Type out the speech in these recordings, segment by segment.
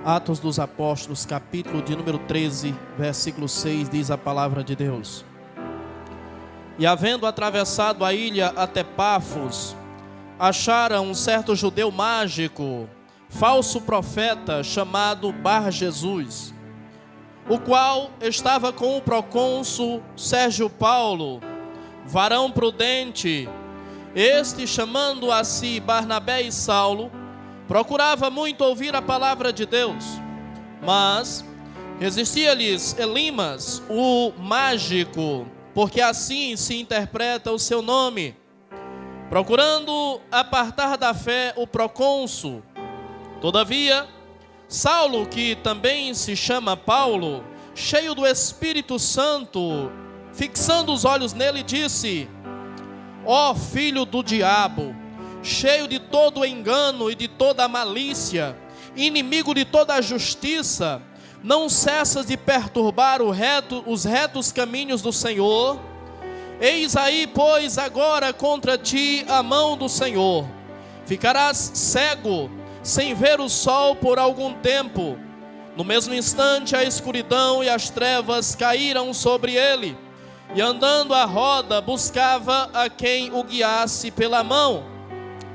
Atos dos Apóstolos, capítulo de número 13, versículo 6, diz a palavra de Deus. E havendo atravessado a ilha até Pafos, acharam um certo judeu mágico, falso profeta, chamado Bar-Jesus, o qual estava com o procônsul Sérgio Paulo, varão prudente. Este, chamando a si Barnabé e Saulo, procurava muito ouvir a palavra de Deus, mas resistia-lhes Elimas, o mágico, porque assim se interpreta o seu nome, procurando apartar da fé o procônsul. Todavia, Saulo, que também se chama Paulo, cheio do Espírito Santo, fixando os olhos nele, disse: ó filho do diabo, cheio de todo engano e de toda malícia, inimigo de toda a justiça, não cessas de perturbar os retos caminhos do Senhor? Eis aí, pois, agora contra ti a mão do Senhor. Ficarás cego, sem ver o sol por algum tempo. No mesmo instante a escuridão e as trevas caíram sobre ele, e andando à roda buscava a quem o guiasse pela mão.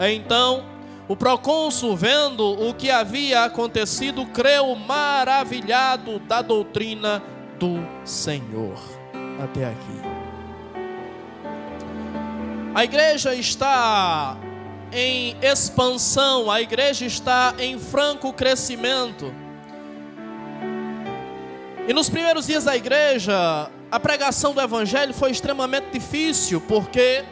Então o procônsul, vendo o que havia acontecido, creu maravilhado da doutrina do Senhor. Até aqui. A igreja está em expansão, a igreja está em franco crescimento. E nos primeiros dias da igreja, a pregação do evangelho foi extremamente difícil, porque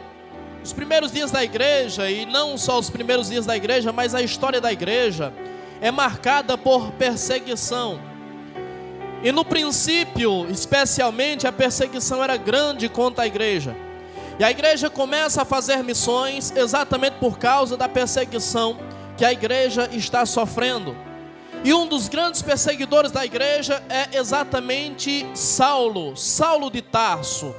os primeiros dias da igreja, e não só os primeiros dias da igreja, mas a história da igreja é marcada por perseguição. E no princípio, especialmente, a perseguição era grande contra a igreja. E a igreja começa a fazer missões exatamente por causa da perseguição que a igreja está sofrendo. E um dos grandes perseguidores da igreja é exatamente Saulo de Tarso,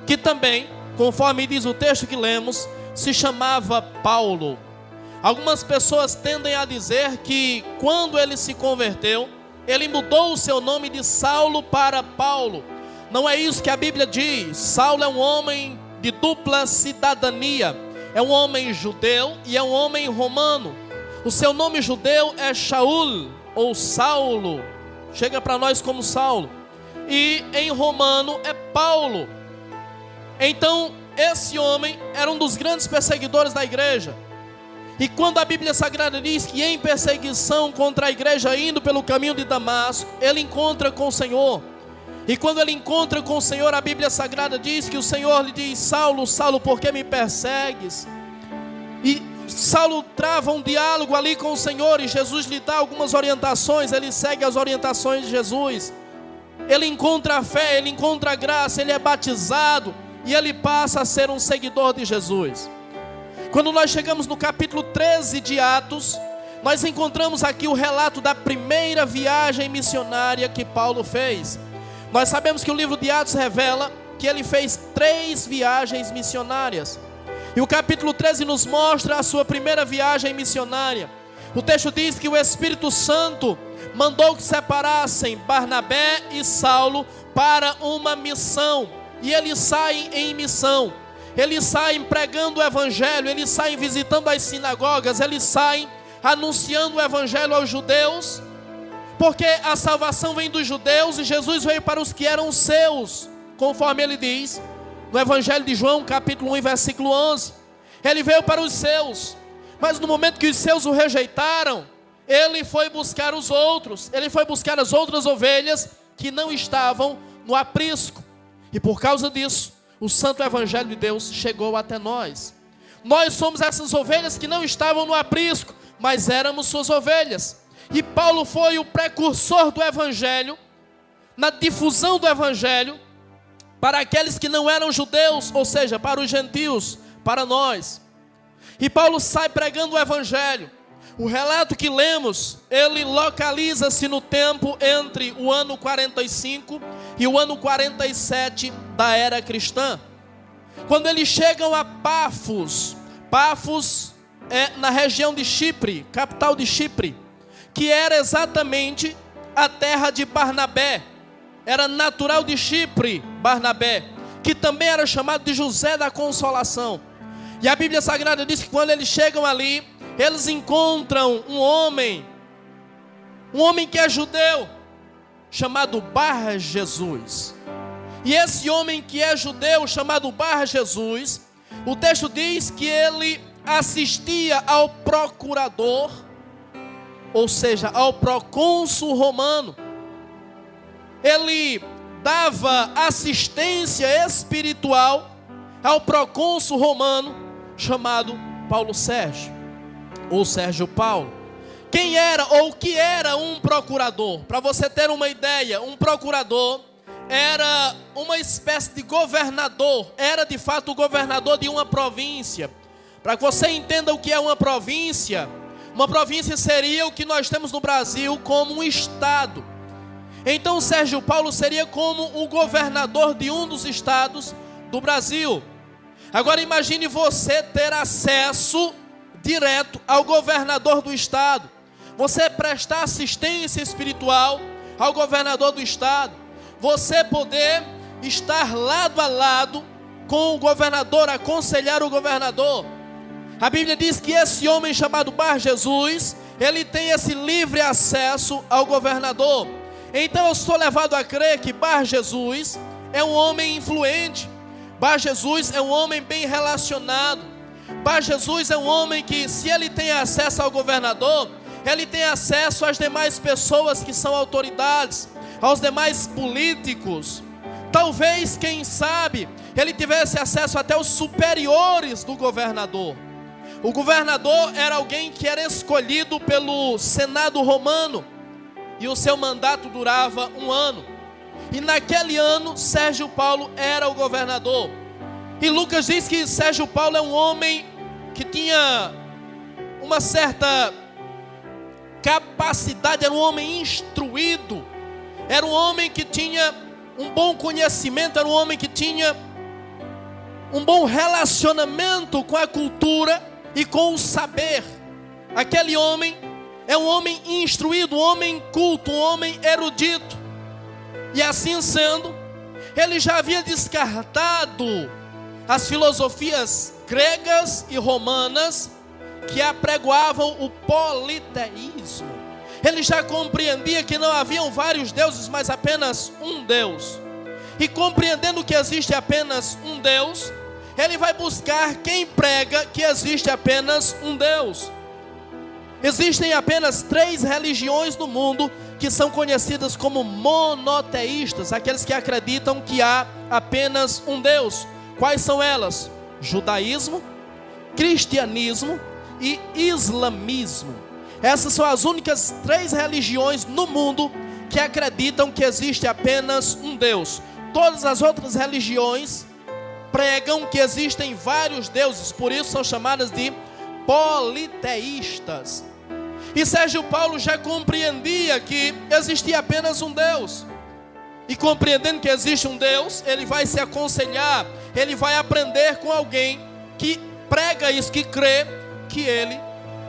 que também, conforme diz o texto que lemos, se chamava Paulo. Algumas pessoas tendem a dizer que quando ele se converteu, ele mudou o seu nome de Saulo para Paulo. Não é isso que a Bíblia diz. Saulo é um homem de dupla cidadania, é um homem judeu e é um homem romano. O seu nome judeu é Shaul ou Saulo, chega para nós como Saulo, e em romano é Paulo. Então esse homem era um dos grandes perseguidores da igreja. E quando a Bíblia Sagrada diz que em perseguição contra a igreja, indo pelo caminho de Damasco, ele encontra com o Senhor. E quando ele encontra com o Senhor, a Bíblia Sagrada diz que o Senhor lhe diz: Saulo, Saulo, por que me persegues? E Saulo trava um diálogo ali com o Senhor, e Jesus lhe dá algumas orientações. Ele segue as orientações de Jesus. Ele encontra a fé, ele encontra a graça, ele é batizado, e ele passa a ser um seguidor de Jesus. Quando nós chegamos no capítulo 13 de Atos, nós encontramos aqui o relato da primeira viagem missionária que Paulo fez. Nós sabemos que o livro de Atos revela que ele fez 3 viagens missionárias. E o capítulo 13 nos mostra a sua primeira viagem missionária. O texto diz que o Espírito Santo mandou que separassem Barnabé e Saulo para uma missão. E eles saem em missão. Eles saem pregando o evangelho, eles saem visitando as sinagogas, eles saem anunciando o evangelho aos judeus, porque a salvação vem dos judeus e Jesus veio para os que eram seus, conforme ele diz no Evangelho de João, capítulo 1, versículo 11. Ele veio para os seus, mas no momento que os seus o rejeitaram, ele foi buscar os outros, ele foi buscar as outras ovelhas que não estavam no aprisco. E por causa disso, o santo Evangelho de Deus chegou até nós. Nós somos essas ovelhas que não estavam no aprisco, mas éramos suas ovelhas. E Paulo foi o precursor do Evangelho, na difusão do Evangelho, para aqueles que não eram judeus, ou seja, para os gentios, para nós. E Paulo sai pregando o Evangelho. O relato que lemos, ele localiza-se no tempo entre o ano 45 e o ano 47 da era cristã. Quando eles chegam a Pafos, Pafos é na região de Chipre, capital de Chipre, que era exatamente a terra de Barnabé. Era natural de Chipre, Barnabé, que também era chamado de José da Consolação. E a Bíblia Sagrada diz que quando eles chegam ali, eles encontram um homem que é judeu, chamado Bar Jesus. E esse homem que é judeu, chamado Bar Jesus, o texto diz que ele assistia ao procurador, ou seja, ao procônsul romano. Ele dava assistência espiritual ao procônsul romano chamado Paulo Sérgio, ou Sérgio Paulo. Quem era ou o que era um procurador? Para você ter uma ideia, um procurador era uma espécie de governador, era de fato o governador de uma província. Para que você entenda o que é uma província seria o que nós temos no Brasil como um estado. Então Sérgio Paulo seria como o governador de um dos estados do Brasil. Agora imagine você ter acesso direto ao governador do estado. Você prestar assistência espiritual ao governador do estado. Você poder estar lado a lado com o governador, aconselhar o governador. A Bíblia diz que esse homem chamado Bar Jesus, ele tem esse livre acesso ao governador. Então eu sou levado a crer que Bar Jesus é um homem influente. Bar Jesus é um homem bem relacionado. Bar Jesus é um homem que, se ele tem acesso ao governador, ele tem acesso às demais pessoas que são autoridades, aos demais políticos. Talvez, quem sabe, ele tivesse acesso até aos superiores do governador. O governador era alguém que era escolhido pelo Senado romano, e o seu mandato durava 1 ano. E naquele ano, Sérgio Paulo era o governador. E Lucas diz que Sérgio Paulo é um homem que tinha uma certa capacidade, era um homem instruído, era um homem que tinha um bom conhecimento, era um homem que tinha um bom relacionamento com a cultura e com o saber. Aquele homem é um homem instruído, um homem culto, um homem erudito. E assim sendo, ele já havia descartado as filosofias gregas e romanas que apregoavam o politeísmo. Ele já compreendia que não haviam vários deuses, mas apenas um Deus. E compreendendo que existe apenas um Deus, ele vai buscar quem prega que existe apenas um Deus. Existem apenas 3 religiões no mundo que são conhecidas como monoteístas, aqueles que acreditam que há apenas um Deus. Quais são elas? Judaísmo, cristianismo e islamismo. Essas são as únicas 3 religiões no mundo que acreditam que existe apenas um Deus. Todas as outras religiões pregam que existem vários deuses, por isso são chamadas de politeístas. E Sérgio Paulo já compreendia que existia apenas um Deus. E compreendendo que existe um Deus, ele vai se aconselhar, ele vai aprender com alguém que prega isso, que crê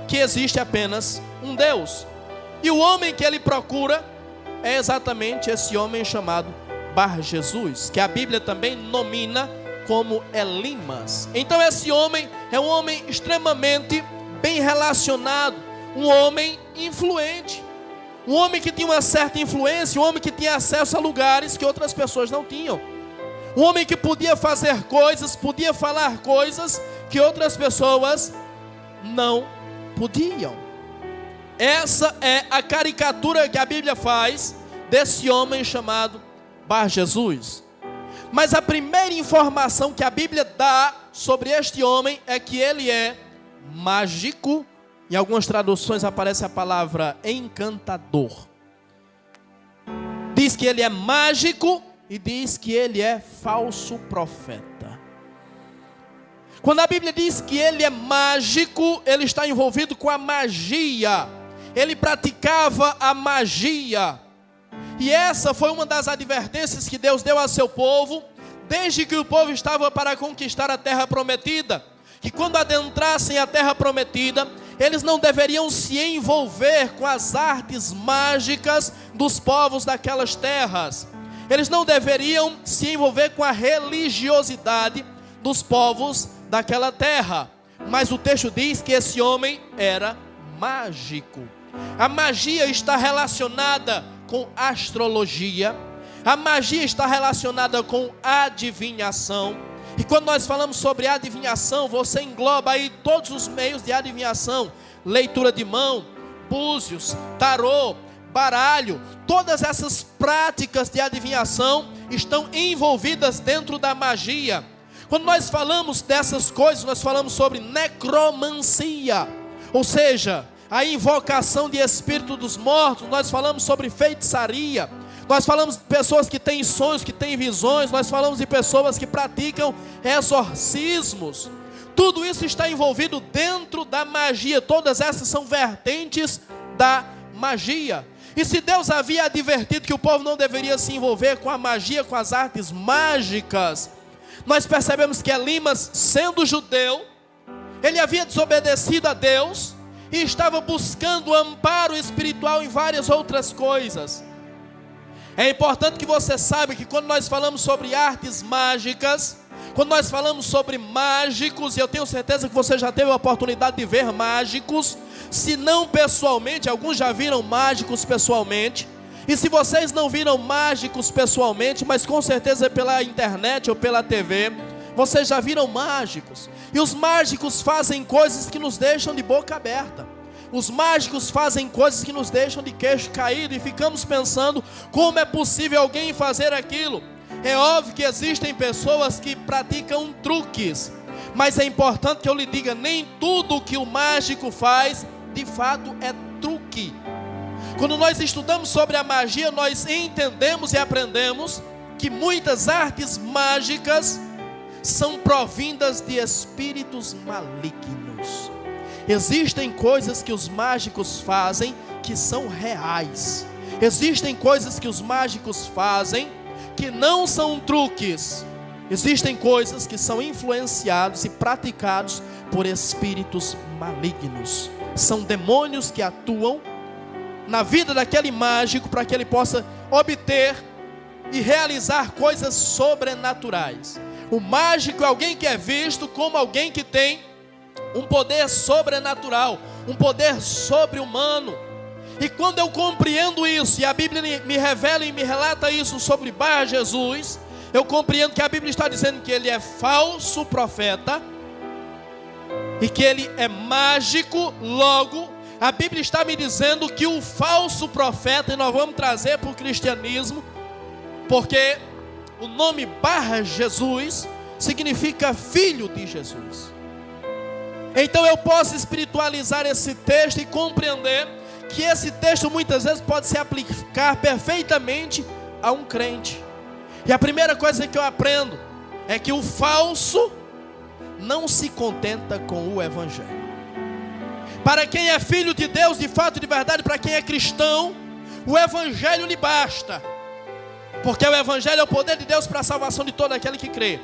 que existe apenas um Deus. E o homem que ele procura é exatamente esse homem chamado Bar Jesus, que a Bíblia também nomina como Elimas. Então esse homem é um homem extremamente bem relacionado, um homem influente, um homem que tinha uma certa influência, um homem que tinha acesso a lugares que outras pessoas não tinham, um homem que podia fazer coisas, podia falar coisas que outras pessoas não podiam. Essa é a caricatura que a Bíblia faz desse homem chamado Bar Jesus. Mas a primeira informação que a Bíblia dá sobre este homem é que ele é mágico. Em algumas traduções aparece a palavra encantador. Diz que ele é mágico e diz que ele é falso profeta. Quando a Bíblia diz que ele é mágico, ele está envolvido com a magia. Ele praticava a magia. E essa foi uma das advertências que Deus deu a seu povo, desde que o povo estava para conquistar a terra prometida. Que quando adentrassem a terra prometida, eles não deveriam se envolver com as artes mágicas dos povos daquelas terras. Eles não deveriam se envolver com a religiosidade dos povos daquela terra. Mas o texto diz que esse homem era mágico. A magia está relacionada com astrologia. A magia está relacionada com adivinhação. E quando nós falamos sobre adivinhação, você engloba aí todos os meios de adivinhação: leitura de mão, búzios, tarô, baralho. Todas essas práticas de adivinhação estão envolvidas dentro da magia. Quando nós falamos dessas coisas, nós falamos sobre necromancia, ou seja, a invocação de espírito dos mortos. Nós falamos sobre feitiçaria. Nós falamos de pessoas que têm sonhos, que têm visões. Nós falamos de pessoas que praticam exorcismos. Tudo isso está envolvido dentro da magia. Todas essas são vertentes da magia. E se Deus havia advertido que o povo não deveria se envolver com a magia, com as artes mágicas, nós percebemos que Elimas, sendo judeu, ele havia desobedecido a Deus e estava buscando amparo espiritual em várias outras coisas. É importante que você saiba que quando nós falamos sobre artes mágicas, quando nós falamos sobre mágicos, e eu tenho certeza que você já teve a oportunidade de ver mágicos, se não pessoalmente, alguns já viram mágicos pessoalmente, e se vocês não viram mágicos pessoalmente, mas com certeza pela internet ou pela TV, vocês já viram mágicos. E os mágicos fazem coisas que nos deixam de boca aberta. Os mágicos fazem coisas que nos deixam de queixo caído e ficamos pensando: como é possível alguém fazer aquilo? É óbvio que existem pessoas que praticam truques, mas é importante que eu lhe diga: nem tudo que o mágico faz, de fato, é truque. Quando nós estudamos sobre a magia, nós entendemos e aprendemos que muitas artes mágicas são provindas de espíritos malignos. Existem coisas que os mágicos fazem que são reais. Existem coisas que os mágicos fazem que não são truques. Existem coisas que são influenciados e praticados por espíritos malignos. São demônios que atuam na vida daquele mágico para que ele possa obter e realizar coisas sobrenaturais. O mágico é alguém que é visto como alguém que tem um poder sobrenatural, um poder sobre-humano. E quando eu compreendo isso, e a Bíblia me revela e me relata isso sobre Bar Jesus, eu compreendo que a Bíblia está dizendo que ele é falso profeta e que ele é mágico. Logo, a Bíblia está me dizendo que o falso profeta, e nós vamos trazer para o cristianismo, porque o nome Bar Jesus significa filho de Jesus. Então eu posso espiritualizar esse texto e compreender que esse texto muitas vezes pode se aplicar perfeitamente a um crente. E a primeira coisa que eu aprendo é que o falso não se contenta com o evangelho. Para quem é filho de Deus, de fato, de verdade, para quem é cristão, o evangelho lhe basta. Porque o evangelho é o poder de Deus para a salvação de todo aquele que crê.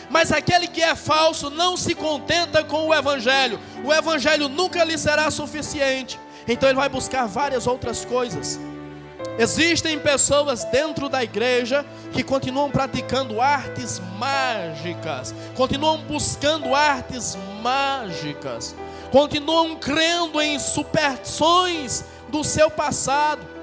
Mas aquele que é falso não se contenta com o evangelho. O evangelho nunca lhe será suficiente. Então ele vai buscar várias outras coisas. Existem pessoas dentro da igreja que continuam praticando artes mágicas, continuam buscando artes mágicas, continuam crendo em superstições do seu passado.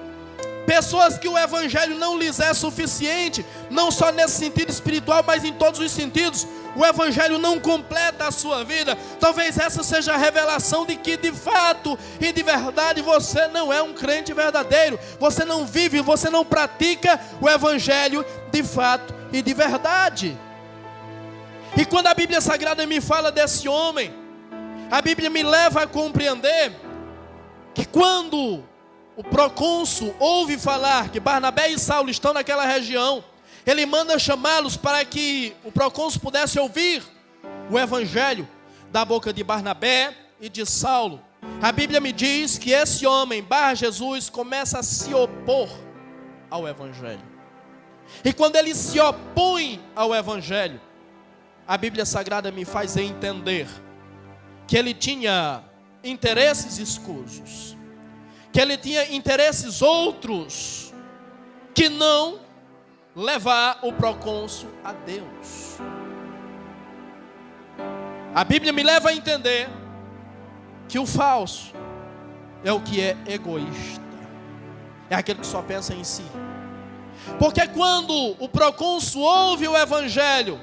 Pessoas que o evangelho não lhes é suficiente, não só nesse sentido espiritual, mas em todos os sentidos. O evangelho não completa a sua vida. Talvez essa seja a revelação de que de fato e de verdade você não é um crente verdadeiro. Você não vive, você não pratica o evangelho de fato e de verdade. E quando a Bíblia Sagrada me fala desse homem, a Bíblia me leva a compreender que quando o procônsul ouve falar que Barnabé e Saulo estão naquela região, ele manda chamá-los para que o procônsul pudesse ouvir o evangelho da boca de Barnabé e de Saulo. A Bíblia me diz que esse homem, Bar Jesus, começa a se opor ao evangelho. E quando ele se opõe ao evangelho, a Bíblia Sagrada me faz entender que ele tinha interesses escusos, que ele tinha interesses outros, que não levar o procônsul a Deus. A Bíblia me leva a entender que o falso é o que é egoísta, é aquele que só pensa em si. Porque quando o procônsul ouve o evangelho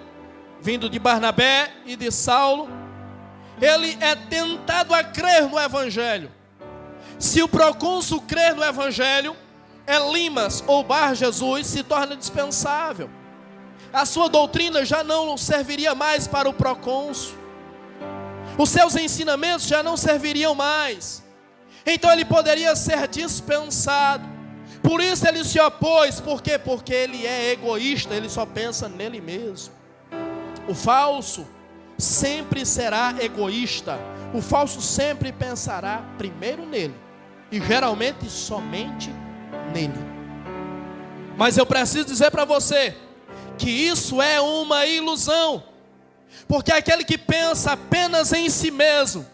vindo de Barnabé e de Saulo, ele é tentado a crer no evangelho. Se o procônsul crer no evangelho, Elimas ou Bar Jesus se torna dispensável. A sua doutrina já não serviria mais para o procônsul. Os seus ensinamentos já não serviriam mais. Então ele poderia ser dispensado. Por isso ele se opôs. Por quê? Porque ele é egoísta, ele só pensa nele mesmo. O falso sempre será egoísta. O falso sempre pensará primeiro nele, e geralmente somente nele. Mas eu preciso dizer para você que isso é uma ilusão. Porque aquele que pensa apenas em si mesmo,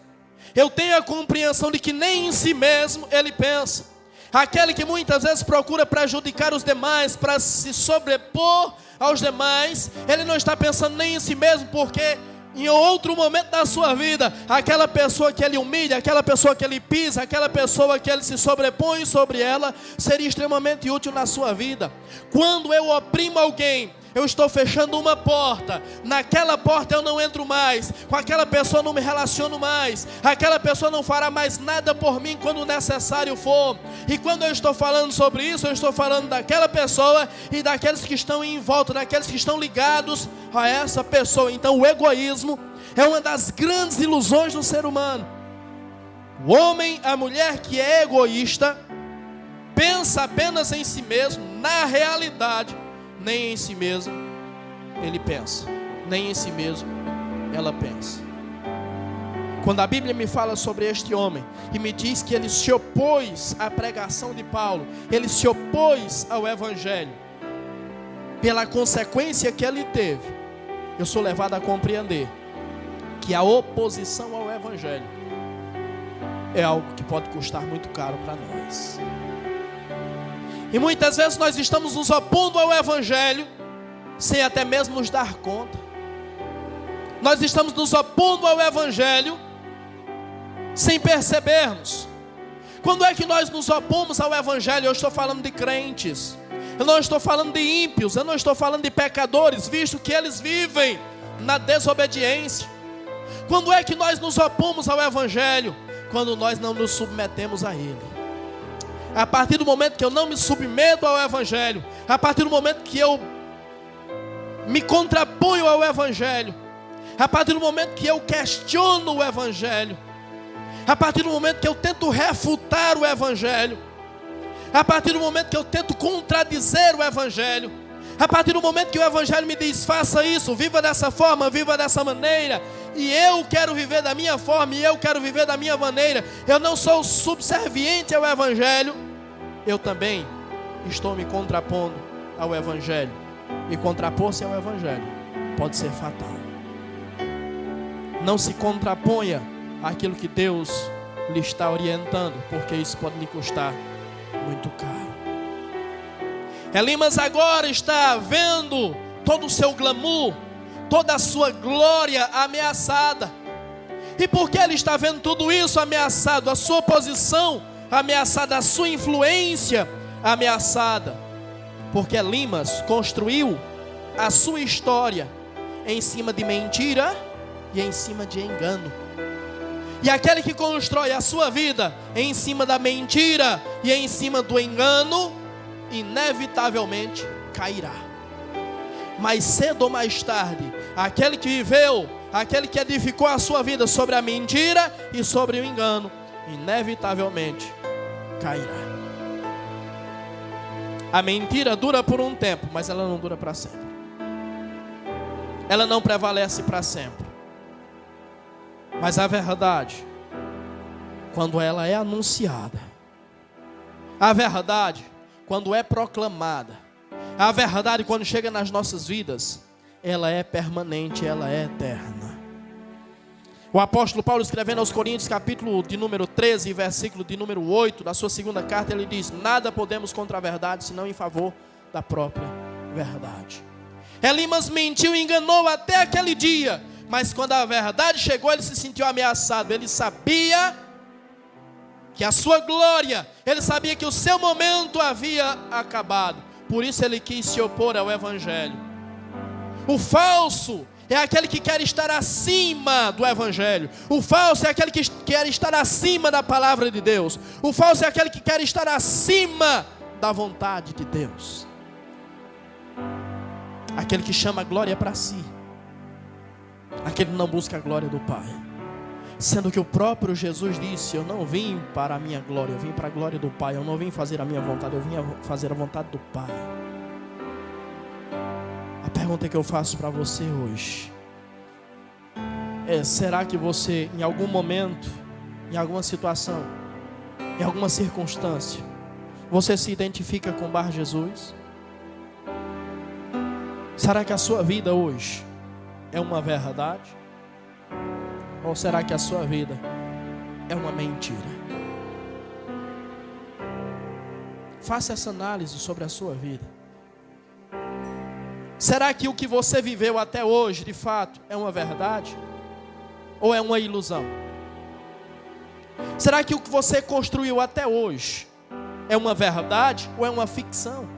eu tenho a compreensão de que nem em si mesmo ele pensa. Aquele que muitas vezes procura prejudicar os demais, para se sobrepor aos demais, ele não está pensando nem em si mesmo, porque em outro momento da sua vida, aquela pessoa que ele humilha, aquela pessoa que ele pisa, aquela pessoa que ele se sobrepõe sobre ela, seria extremamente útil na sua vida. Quando eu oprimo alguém, eu estou fechando uma porta. Naquela porta eu não entro mais. Com aquela pessoa eu não me relaciono mais. Aquela pessoa não fará mais nada por mim quando necessário for. E quando eu estou falando sobre isso, eu estou falando daquela pessoa e daqueles que estão em volta, daqueles que estão ligados a essa pessoa. Então o egoísmo é uma das grandes ilusões do ser humano. O homem, a mulher que é egoísta, pensa apenas em si mesmo. Na realidade, nem em si mesmo ele pensa, nem em si mesmo ela pensa. Quando a Bíblia me fala sobre este homem e me diz que ele se opôs à pregação de Paulo, ele se opôs ao evangelho, pela consequência que ele teve, eu sou levado a compreender que a oposição ao evangelho é algo que pode custar muito caro para nós. E muitas vezes nós estamos nos opondo ao evangelho sem até mesmo nos dar conta. Nós estamos nos opondo ao evangelho sem percebermos. Quando é que nós nos opomos ao evangelho? Eu estou falando de crentes, eu não estou falando de ímpios, eu não estou falando de pecadores, visto que eles vivem na desobediência. Quando é que nós nos opomos ao evangelho? Quando nós não nos submetemos a ele. A partir do momento que eu não me submeto ao evangelho, a partir do momento que eu me contraponho ao evangelho, a partir do momento que eu questiono o evangelho, a partir do momento que eu tento refutar o evangelho, a partir do momento que eu tento contradizer o evangelho, a partir do momento que o evangelho me diz: faça isso, viva dessa forma, viva dessa maneira, e eu quero viver da minha forma, e eu quero viver da minha maneira, eu não sou subserviente ao evangelho, eu também estou me contrapondo ao evangelho. E contrapor-se ao evangelho pode ser fatal. Não se contraponha àquilo que Deus lhe está orientando, porque isso pode lhe custar muito caro. Elimas agora está vendo todo o seu glamour, toda a sua glória ameaçada. E por que ele está vendo tudo isso ameaçado? A sua posição ameaçada, a sua influência ameaçada. Porque Elimas construiu a sua história em cima de mentira e em cima de engano. E aquele que constrói a sua vida em cima da mentira e em cima do engano, inevitavelmente cairá. Mais cedo ou mais tarde, aquele que viveu, aquele que edificou a sua vida sobre a mentira e sobre o engano, inevitavelmente cairá. A mentira dura por um tempo, mas ela não dura para sempre. Ela não prevalece para sempre. Mas a verdade, quando ela é anunciada, a verdade, quando é proclamada, a verdade, quando chega nas nossas vidas, ela é permanente, ela é eterna. O apóstolo Paulo, escrevendo aos Coríntios, capítulo de número 13, versículo de número 8, da sua segunda carta, ele diz: nada podemos contra a verdade, senão em favor da própria verdade. Elimas mentiu e enganou até aquele dia, mas quando a verdade chegou, ele se sentiu ameaçado. Ele sabia que a sua glória, ele sabia que o seu momento havia acabado. Por isso ele quis se opor ao evangelho. O falso é aquele que quer estar acima do evangelho. O falso é aquele que quer estar acima da palavra de Deus. O falso é aquele que quer estar acima da vontade de Deus. Aquele que chama a glória para si. Aquele que não busca a glória do Pai. Sendo que o próprio Jesus disse: eu não vim para a minha glória, eu vim para a glória do Pai. Eu não vim fazer a minha vontade, eu vim fazer a vontade do Pai. A pergunta que eu faço para você hoje é: será que você, em algum momento, em alguma situação, em alguma circunstância, você se identifica com Bar Jesus? Será que a sua vida hoje é uma verdade? Ou será que a sua vida é uma mentira? Faça essa análise sobre a sua vida. Será que o que você viveu até hoje, de fato, é uma verdade? Ou é uma ilusão? Será que o que você construiu até hoje é uma verdade ou é uma ficção?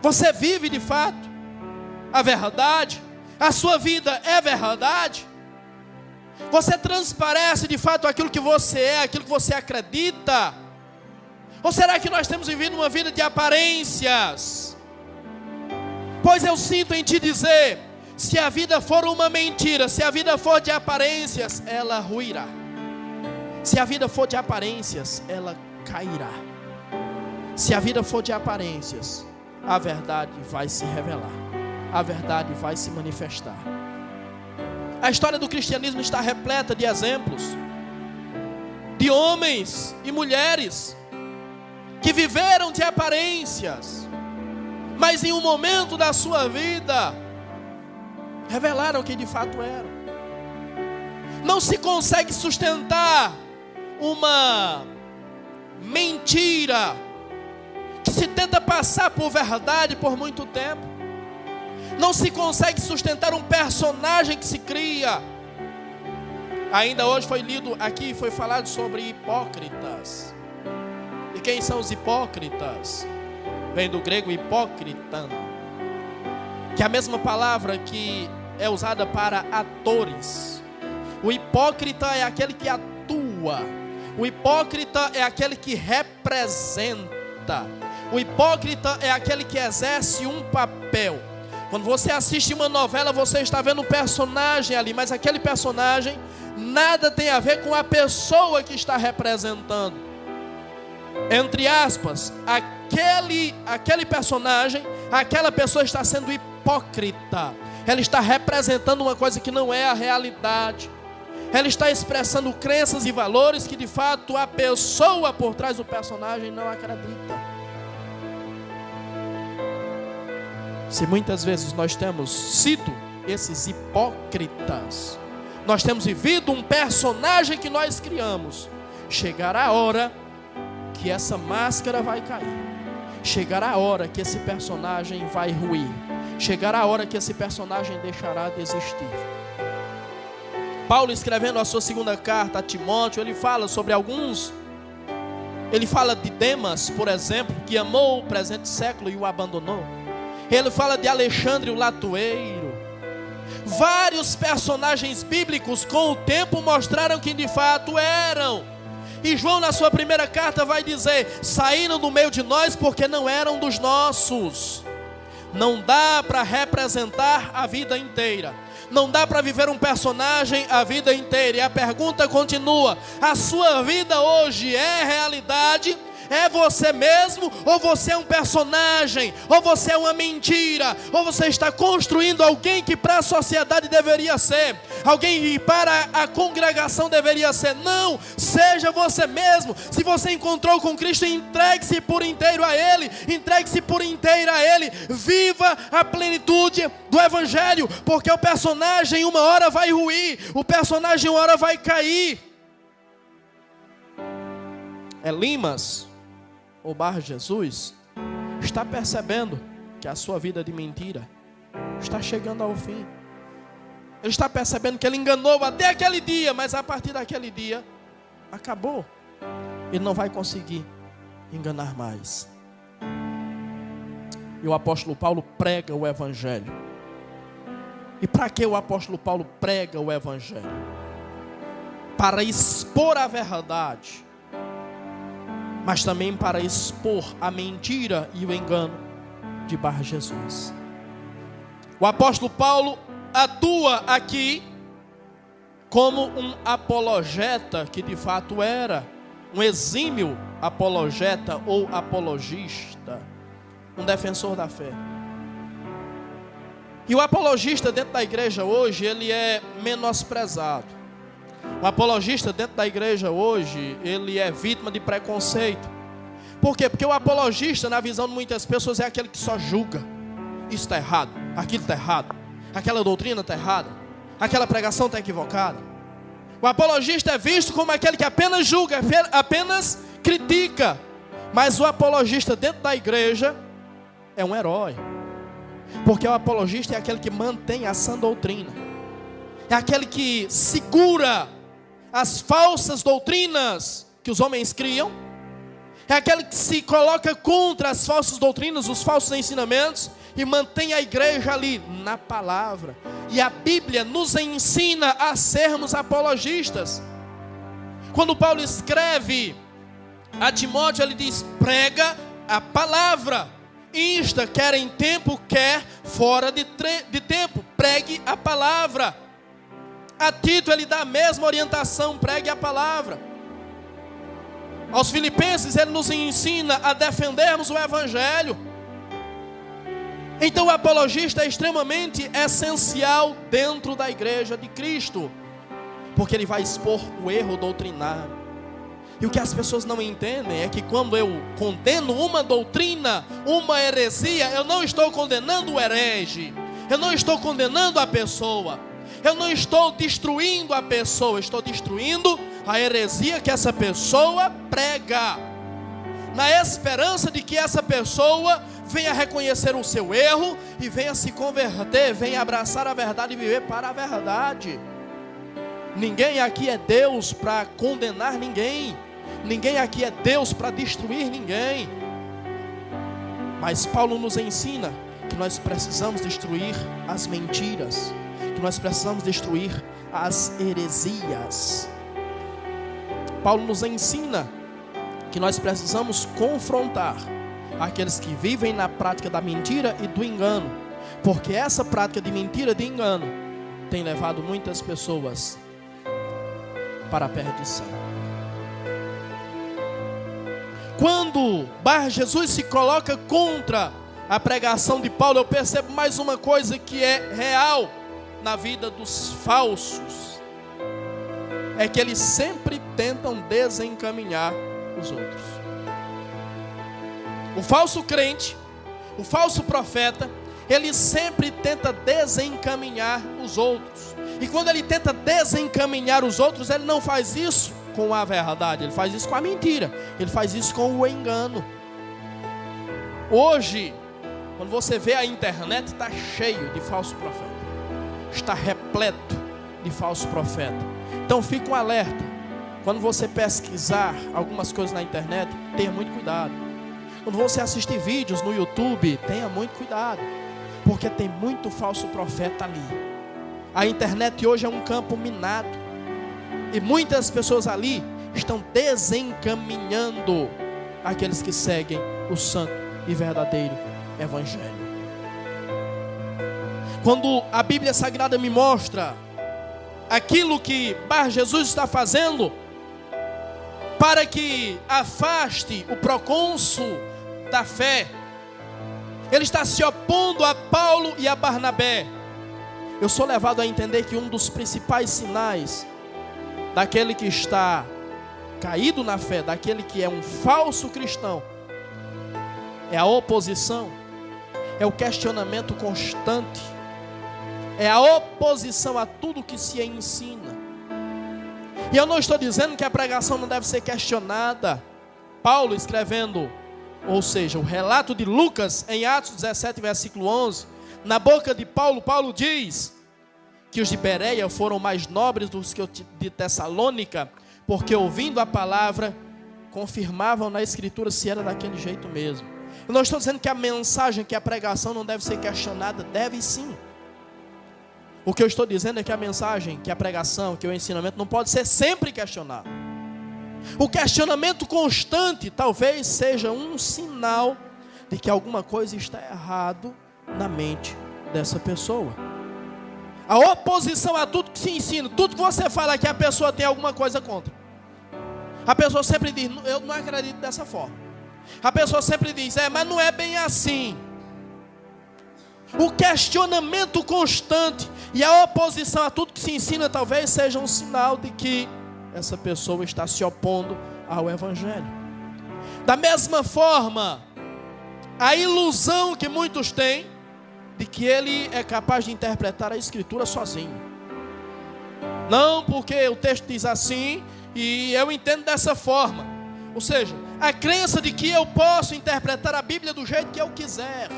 Você vive de fato a verdade? A sua vida é verdade? Você transparece de fato aquilo que você é, aquilo que você acredita? Ou será que nós temos vivido uma vida de aparências? Pois eu sinto em te dizer: se a vida for uma mentira, se a vida for de aparências, ela ruirá. Se a vida for de aparências, ela cairá. Se a vida for de aparências, a verdade vai se revelar. A verdade vai se manifestar. A história do cristianismo está repleta de exemplos de homens e mulheres que viveram de aparências, mas em um momento da sua vida revelaram quem de fato eram. Não se consegue sustentar uma mentira que se tenta passar por verdade por muito tempo. Não se consegue sustentar um personagem que se cria. Ainda hoje foi lido aqui, foi falado sobre hipócritas. E quem são os hipócritas? Vem do grego hipócritan, que é a mesma palavra que é usada para atores. O hipócrita é aquele que atua. O hipócrita é aquele que representa. O hipócrita é aquele que exerce um papel. Quando você assiste uma novela, você está vendo um personagem ali, mas aquele personagem nada tem a ver com a pessoa que está representando. Entre aspas, aquele personagem, aquela pessoa está sendo hipócrita. Ela está representando uma coisa que não é a realidade. Ela está expressando crenças e valores que de fato a pessoa por trás do personagem não acredita. Se muitas vezes nós temos sido esses hipócritas, nós temos vivido um personagem que nós criamos, chegará a hora que essa máscara vai cair. Chegará a hora que esse personagem vai ruir. Chegará a hora que esse personagem deixará de existir. Paulo, escrevendo a sua segunda carta a Timóteo, ele fala sobre alguns. Ele fala de Demas, por exemplo, que amou o presente século e o abandonou. Ele fala de Alexandre o Latoeiro. Vários personagens bíblicos com o tempo mostraram que de fato eram. E João, na sua primeira carta, vai dizer: saíram do meio de nós porque não eram dos nossos. Não dá para representar a vida inteira. Não dá para viver um personagem a vida inteira. E a pergunta continua: a sua vida hoje é realidade? é você mesmo, ou você é um personagem, ou você é uma mentira, ou você está construindo alguém que para a sociedade deveria ser, alguém que para a congregação deveria ser. Não, seja você mesmo. Se você encontrou com Cristo, entregue-se por inteiro a Ele, entregue-se por inteiro a Ele, viva a plenitude do Evangelho, porque o personagem uma hora vai ruir, o personagem uma hora vai cair. Elimas, ou Bar Jesus, está percebendo que a sua vida de mentira está chegando ao fim. Ele está percebendo que ele enganou até aquele dia, mas a partir daquele dia, acabou. Ele não vai conseguir enganar mais. E o apóstolo Paulo prega o Evangelho. E para que o apóstolo Paulo prega o Evangelho? Para expor a verdade, mas também para expor a mentira e o engano de Bar Jesus. O apóstolo Paulo atua aqui como um apologeta, que de fato era um exímio apologeta ou apologista, um defensor da fé. E o apologista dentro da igreja hoje, ele é menosprezado. O apologista dentro da igreja hoje, ele é vítima de preconceito. Por quê? Porque o apologista, na visão de muitas pessoas, é aquele que só julga. Isso está errado, aquilo está errado, aquela doutrina está errada, aquela pregação está equivocada. O apologista é visto como aquele que apenas julga, apenas critica. Mas o apologista dentro da igreja é um herói. Porque o apologista é aquele que mantém a sã doutrina, é aquele que segura as falsas doutrinas que os homens criam, é aquele que se coloca contra as falsas doutrinas, os falsos ensinamentos, e mantém a igreja ali na palavra. E a Bíblia nos ensina a sermos apologistas. Quando Paulo escreve a Timóteo, ele diz: prega a palavra, insta, quer em tempo, quer fora de tempo, pregue a palavra. A Tito ele dá a mesma orientação: pregue a palavra. Aos Filipenses ele nos ensina a defendermos o Evangelho. Então o apologista é extremamente essencial dentro da igreja de Cristo, porque ele vai expor o erro doutrinário. E o que as pessoas não entendem é que quando eu condeno uma doutrina, uma heresia, eu não estou condenando o herege, eu não estou condenando a pessoa, eu não estou destruindo a pessoa, eu estou destruindo a heresia que essa pessoa prega, na esperança de que essa pessoa venha reconhecer o seu erro e venha se converter, venha abraçar a verdade e viver para a verdade. Ninguém aqui é Deus para condenar ninguém, ninguém aqui é Deus para destruir ninguém. Mas Paulo nos ensina que nós precisamos destruir as mentiras, que nós precisamos destruir as heresias. Paulo nos ensina que nós precisamos confrontar aqueles que vivem na prática da mentira e do engano, porque essa prática de mentira e de engano tem levado muitas pessoas para a perdição. Quando Bar Jesus se coloca contra a pregação de Paulo, eu percebo mais uma coisa que é real na vida dos falsos, é que eles sempre tentam desencaminhar os outros. O falso crente, o falso profeta, ele sempre tenta desencaminhar os outros. E quando ele tenta desencaminhar os outros, ele não faz isso com a verdade, ele faz isso com a mentira, ele faz isso com o engano. Hoje, quando você vê a internet, está cheio de falso profeta, está repleto de falso profeta. Então fica um alerta: quando você pesquisar algumas coisas na internet, tenha muito cuidado. Quando você assistir vídeos no YouTube, tenha muito cuidado, porque tem muito falso profeta ali. A internet hoje é um campo minado, e muitas pessoas ali estão desencaminhando aqueles que seguem o santo e verdadeiro Evangelho. Quando a Bíblia Sagrada me mostra aquilo que Bar Jesus está fazendo, para que afaste o procônsul da fé. Ele está se opondo a Paulo e a Barnabé. Eu sou levado a entender que um dos principais sinais daquele que está caído na fé, daquele que é um falso cristão, é a oposição, é o questionamento constante, é a oposição a tudo que se ensina. E eu não estou dizendo que a pregação não deve ser questionada. Paulo escrevendo, ou seja, o relato de Lucas em Atos 17, versículo 11, na boca de Paulo, Paulo diz que os de Bereia foram mais nobres do que os de Tessalônica, porque ouvindo a palavra, confirmavam na escritura se era daquele jeito mesmo. Eu não estou dizendo que a mensagem, que a pregação não deve ser questionada, deve sim. O que eu estou dizendo é que a mensagem, que a pregação, que o ensinamento não pode ser sempre questionado. O questionamento constante talvez seja um sinal de que alguma coisa está errado na mente dessa pessoa. A oposição a tudo que se ensina, tudo que você fala que a pessoa tem alguma coisa contra. A pessoa sempre diz, eu não acredito dessa forma. A pessoa sempre diz, mas não é bem assim. O questionamento constante e a oposição a tudo que se ensina talvez seja um sinal de que essa pessoa está se opondo ao Evangelho. Da mesma forma, a ilusão que muitos têm de que ele é capaz de interpretar a Escritura sozinho. Não, porque o texto diz assim e eu entendo dessa forma. Ou seja, a crença de que eu posso interpretar a Bíblia do jeito que eu quiser.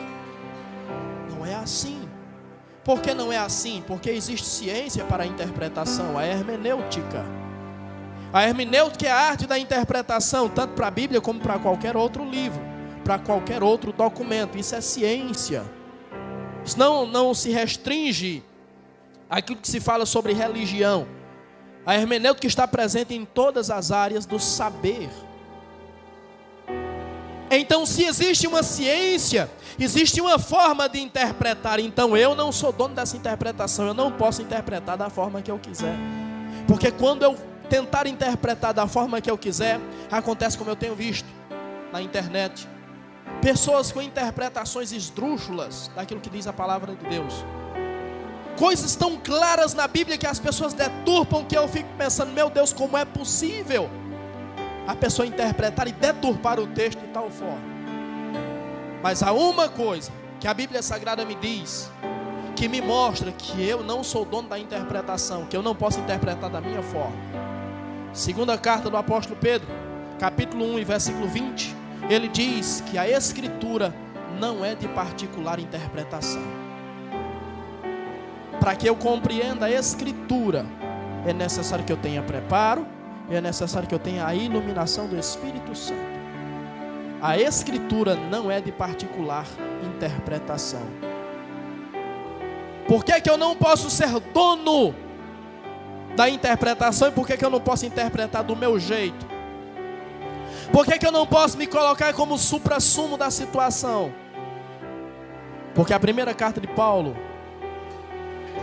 Não é assim. Por que não é assim? Porque existe ciência para a interpretação, a hermenêutica. A hermenêutica é a arte da interpretação, tanto para a Bíblia como para qualquer outro livro, para qualquer outro documento. Isso é ciência. Isso não se restringe àquilo que se fala sobre religião. A hermenêutica está presente em todas as áreas do saber. Então, se existe uma ciência, existe uma forma de interpretar. Então, eu não sou dono dessa interpretação. Eu não posso interpretar da forma que eu quiser. Porque quando eu tentar interpretar da forma que eu quiser, acontece como eu tenho visto na internet. Pessoas com interpretações esdrúxulas daquilo que diz a palavra de Deus. Coisas tão claras na Bíblia que as pessoas deturpam, que eu fico pensando, meu Deus, como é possível a pessoa interpretar e deturpar o texto de tal forma? Mas há uma coisa que a Bíblia Sagrada me diz, que me mostra que eu não sou dono da interpretação, que eu não posso interpretar da minha forma. Segunda carta do apóstolo Pedro, capítulo 1 e versículo 20, ele diz que a Escritura não é de particular interpretação. Para que eu compreenda a Escritura, é necessário que eu tenha preparo, é necessário que eu tenha a iluminação do Espírito Santo. A Escritura não é de particular interpretação. Por que eu não posso ser dono da interpretação e por que eu não posso interpretar do meu jeito? Por que eu não posso me colocar como suprassumo da situação? Porque a primeira carta de Paulo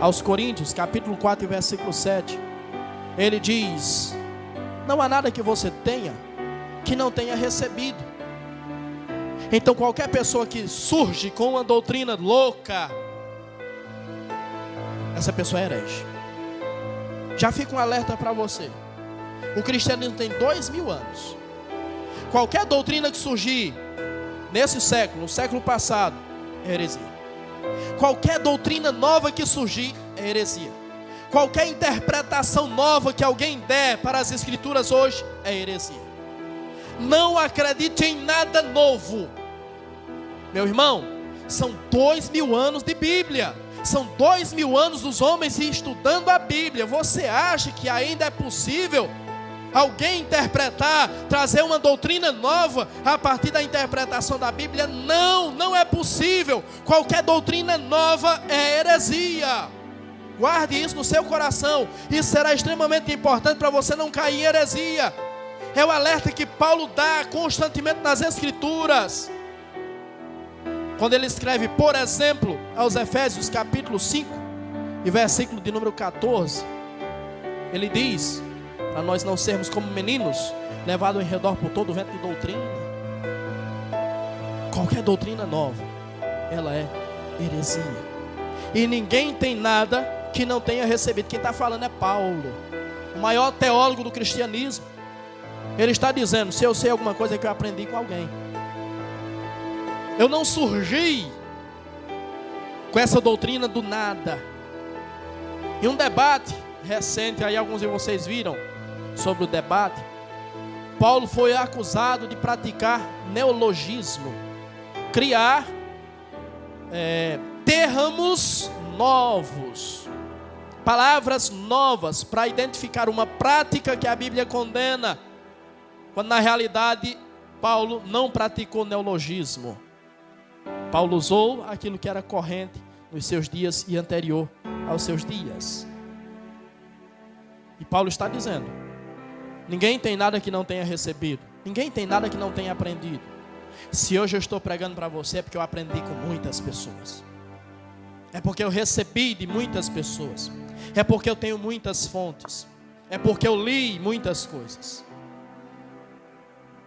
aos Coríntios, capítulo 4 e versículo 7, ele diz: não há nada que você tenha que não tenha recebido. Então qualquer pessoa que surge com uma doutrina louca, essa pessoa é herege. Já fica um alerta para você. O cristianismo tem 2000 anos. Qualquer doutrina que surgir nesse século, no século passado, é heresia. Qualquer doutrina nova que surgir é heresia. Qualquer interpretação nova que alguém der para as Escrituras hoje é heresia. Não acredite em nada novo. Meu irmão, são 2000 anos de Bíblia. São 2000 anos dos homens estudando a Bíblia. Você acha que ainda é possível alguém interpretar, trazer uma doutrina nova a partir da interpretação da Bíblia? Não, não é possível. Qualquer doutrina nova é heresia. Guarde isso no seu coração. Isso será extremamente importante para você não cair em heresia. É o alerta que Paulo dá constantemente nas Escrituras. Quando ele escreve, por exemplo, aos Efésios capítulo 5 e versículo de número 14, ele diz para nós não sermos como meninos, levados em redor por todo o vento de doutrina. Qualquer doutrina nova, ela é heresia. E ninguém tem nada que não tenha recebido. Quem está falando é Paulo, o maior teólogo do cristianismo. Ele está dizendo: se eu sei alguma coisa, é que eu aprendi com alguém. Eu não surgi com essa doutrina do nada. Em um debate recente, aí alguns de vocês viram sobre o debate, Paulo foi acusado de praticar neologismo, criar termos novos, palavras novas para identificar uma prática que a Bíblia condena, quando na realidade Paulo não praticou neologismo. Paulo usou aquilo que era corrente nos seus dias e anterior aos seus dias. E Paulo está dizendo: ninguém tem nada que não tenha recebido, ninguém tem nada que não tenha aprendido. Se hoje eu estou pregando para você, é porque eu aprendi com muitas pessoas, é porque eu recebi de muitas pessoas, é porque eu tenho muitas fontes, é porque eu li muitas coisas.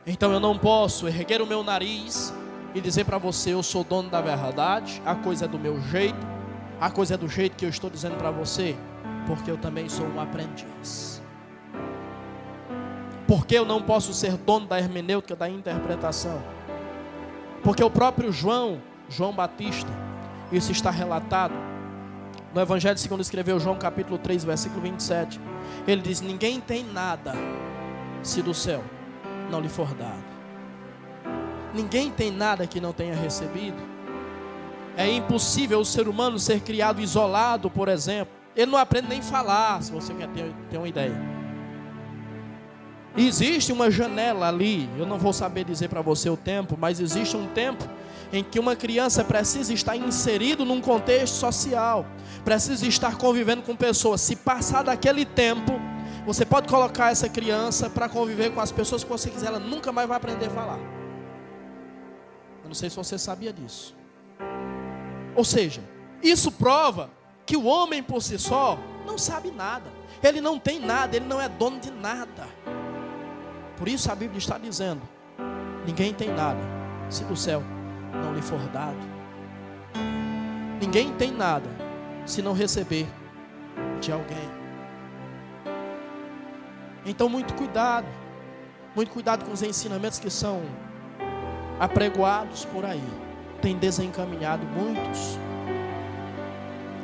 Então eu não posso erguer o meu nariz e dizer para você: eu sou dono da verdade, a coisa é do meu jeito, a coisa é do jeito que eu estou dizendo para você, porque eu também sou um aprendiz. Porque eu não posso ser dono da hermenêutica, da interpretação? Porque o próprio João Batista, isso está relatado no Evangelho segundo escreveu João, capítulo 3, versículo 27. Ele diz: ninguém tem nada se do céu não lhe for dado. Ninguém tem nada que não tenha recebido. É impossível o ser humano ser criado isolado, por exemplo. Ele não aprende nem falar, se você quer ter uma ideia. Existe uma janela ali, eu não vou saber dizer para você o tempo, mas existe um tempo em que uma criança precisa estar inserido num contexto social, precisa estar convivendo com pessoas. Se passar daquele tempo, você pode colocar essa criança para conviver com as pessoas que você quiser, ela nunca mais vai aprender a falar. Eu não sei se você sabia disso. Ou seja, isso prova que o homem por si só não sabe nada, ele não tem nada, ele não é dono de nada. Por isso a Bíblia está dizendo: ninguém tem nada se do céu não lhe for dado. Ninguém tem nada se não receber de alguém. Então muito cuidado com os ensinamentos que são apregoados por aí. Tem desencaminhado muitos.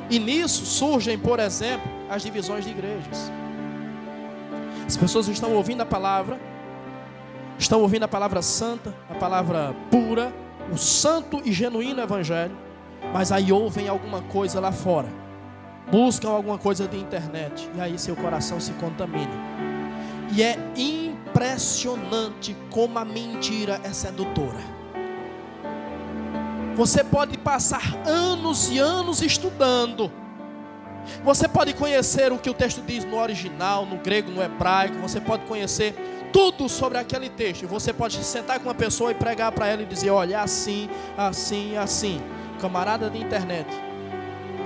E nisso surgem, por exemplo, as divisões de igrejas. As pessoas estão ouvindo a palavra, estão ouvindo a palavra santa, a palavra pura, o santo e genuíno evangelho, mas aí ouvem alguma coisa lá fora, buscam alguma coisa de internet, e aí seu coração se contamina. E é impressionante como a mentira é sedutora. Você pode passar anos e anos estudando. Você pode conhecer o que o texto diz no original, no grego, no hebraico. Você pode conhecer tudo sobre aquele texto. Você pode sentar com uma pessoa e pregar para ela e dizer: olha, é assim, assim, assim. Camarada de internet,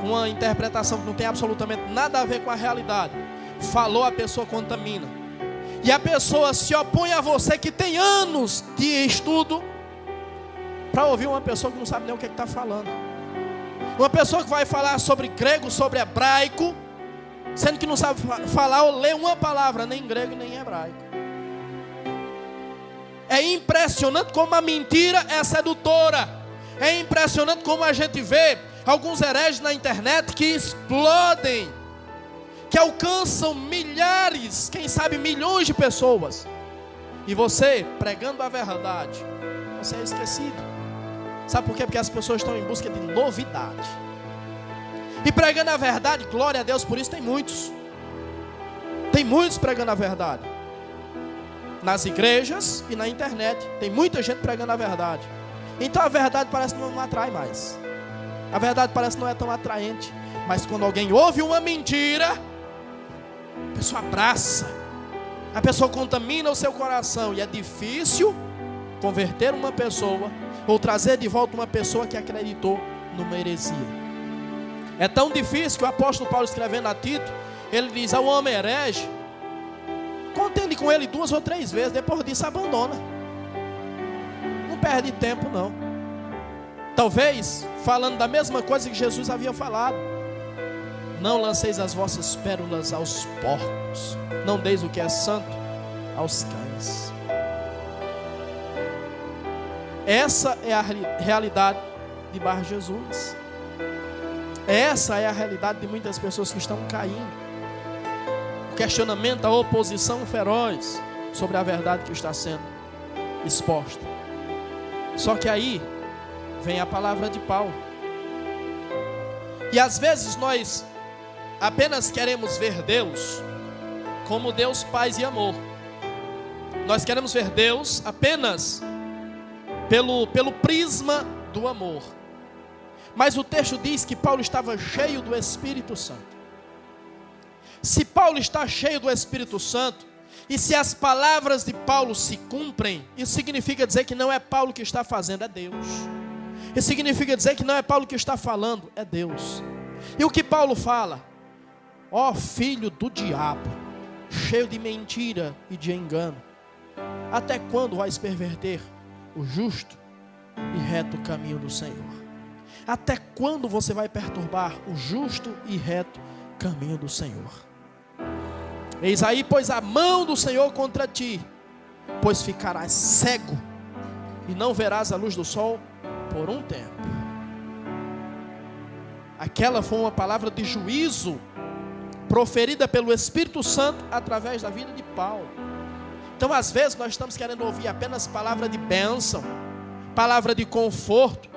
com uma interpretação que não tem absolutamente nada a ver com a realidade, falou, a pessoa contamina. E a pessoa se opõe a você que tem anos de estudo, para ouvir uma pessoa que não sabe nem o que está falando. Uma pessoa que vai falar sobre grego, sobre hebraico, sendo que não sabe falar ou ler uma palavra, nem grego nem hebraico. É impressionante como a mentira é sedutora. É impressionante como a gente vê alguns hereges na internet que explodem, que alcançam milhares, quem sabe milhões de pessoas. E você, pregando a verdade, você é esquecido. Sabe por quê? Porque as pessoas estão em busca de novidade. E pregando a verdade, glória a Deus por isso, tem muitos. Tem muitos pregando a verdade. Nas igrejas e na internet, tem muita gente pregando a verdade. Então a verdade parece que não atrai mais. A verdade parece que não é tão atraente. Mas quando alguém ouve uma mentira, a pessoa abraça, a pessoa contamina o seu coração. E é difícil converter uma pessoa, ou trazer de volta uma pessoa que acreditou numa heresia. É tão difícil que o apóstolo Paulo, escrevendo a Tito, ele diz ao homem herege: tende com ele 2 ou 3 vezes, depois disso abandona. Não perde tempo não. Talvez falando da mesma coisa que Jesus havia falado: não lanceis as vossas pérolas aos porcos, não deis o que é santo aos cães. Essa é a realidade de Bar Jesus. Essa é a realidade de muitas pessoas que estão caindo. O questionamento, a oposição feroz sobre a verdade que está sendo exposta. Só que aí vem a palavra de Paulo. E às vezes nós apenas queremos ver Deus como Deus paz e amor. Nós queremos ver Deus apenas pelo prisma do amor. Mas o texto diz que Paulo estava cheio do Espírito Santo. Se Paulo está cheio do Espírito Santo, e se as palavras de Paulo se cumprem, isso significa dizer que não é Paulo que está fazendo, é Deus. Isso significa dizer que não é Paulo que está falando, é Deus. E o que Paulo fala? Ó filho do diabo, cheio de mentira e de engano, até quando vais perverter o justo e reto caminho do Senhor? Até quando você vai perturbar o justo e reto caminho do Senhor? Eis aí, pois, a mão do Senhor contra ti, pois ficarás cego e não verás a luz do sol por um tempo. Aquela foi uma palavra de juízo proferida pelo Espírito Santo através da vida de Paulo. Então, às vezes, nós estamos querendo ouvir apenas palavra de bênção, palavra de conforto,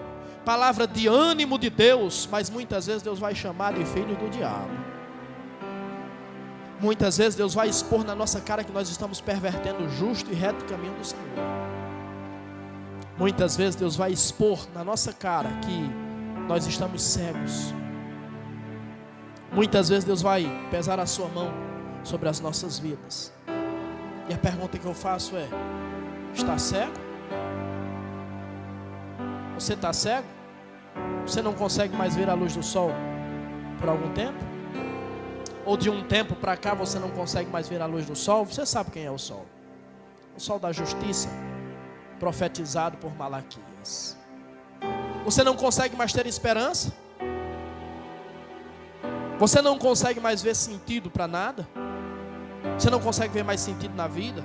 palavra de ânimo de Deus, mas muitas vezes Deus vai chamar de filho do diabo. Muitas vezes Deus vai expor na nossa cara que nós estamos pervertendo o justo e reto caminho do Senhor. Muitas vezes Deus vai expor na nossa cara que nós estamos cegos. Muitas vezes Deus vai pesar a sua mão sobre as nossas vidas. E a pergunta que eu faço é: está cego? Você está cego? Você não consegue mais ver a luz do sol por algum tempo? Ou de um tempo para cá você não consegue mais ver a luz do sol? Você sabe quem é o sol? O sol da justiça, profetizado por Malaquias. Você não consegue mais ter esperança? Você não consegue mais ver sentido para nada? Você não consegue ver mais sentido na vida?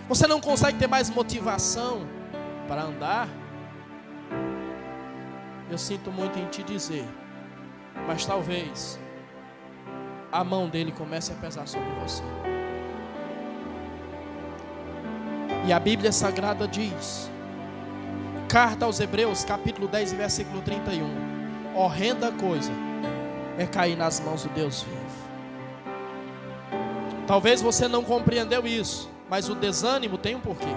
Você não consegue ter mais motivação para andar? Eu sinto muito em te dizer, mas talvez a mão dele comece a pesar sobre você. E a Bíblia Sagrada diz, carta aos Hebreus, capítulo 10, versículo 31, horrenda coisa é cair nas mãos do Deus vivo. Talvez você não compreendeu isso, mas o desânimo tem um porquê.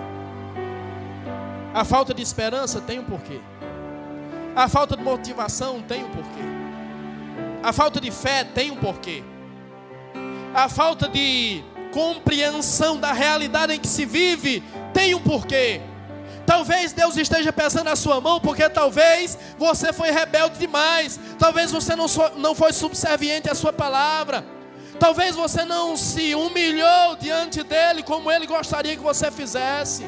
A falta de esperança tem um porquê. A falta de motivação tem um porquê. A falta de fé tem um porquê. A falta de compreensão da realidade em que se vive tem um porquê. Talvez Deus esteja pesando a sua mão porque talvez você foi rebelde demais. Talvez você não foi subserviente à sua palavra. Talvez você não se humilhou diante dele como ele gostaria que você fizesse.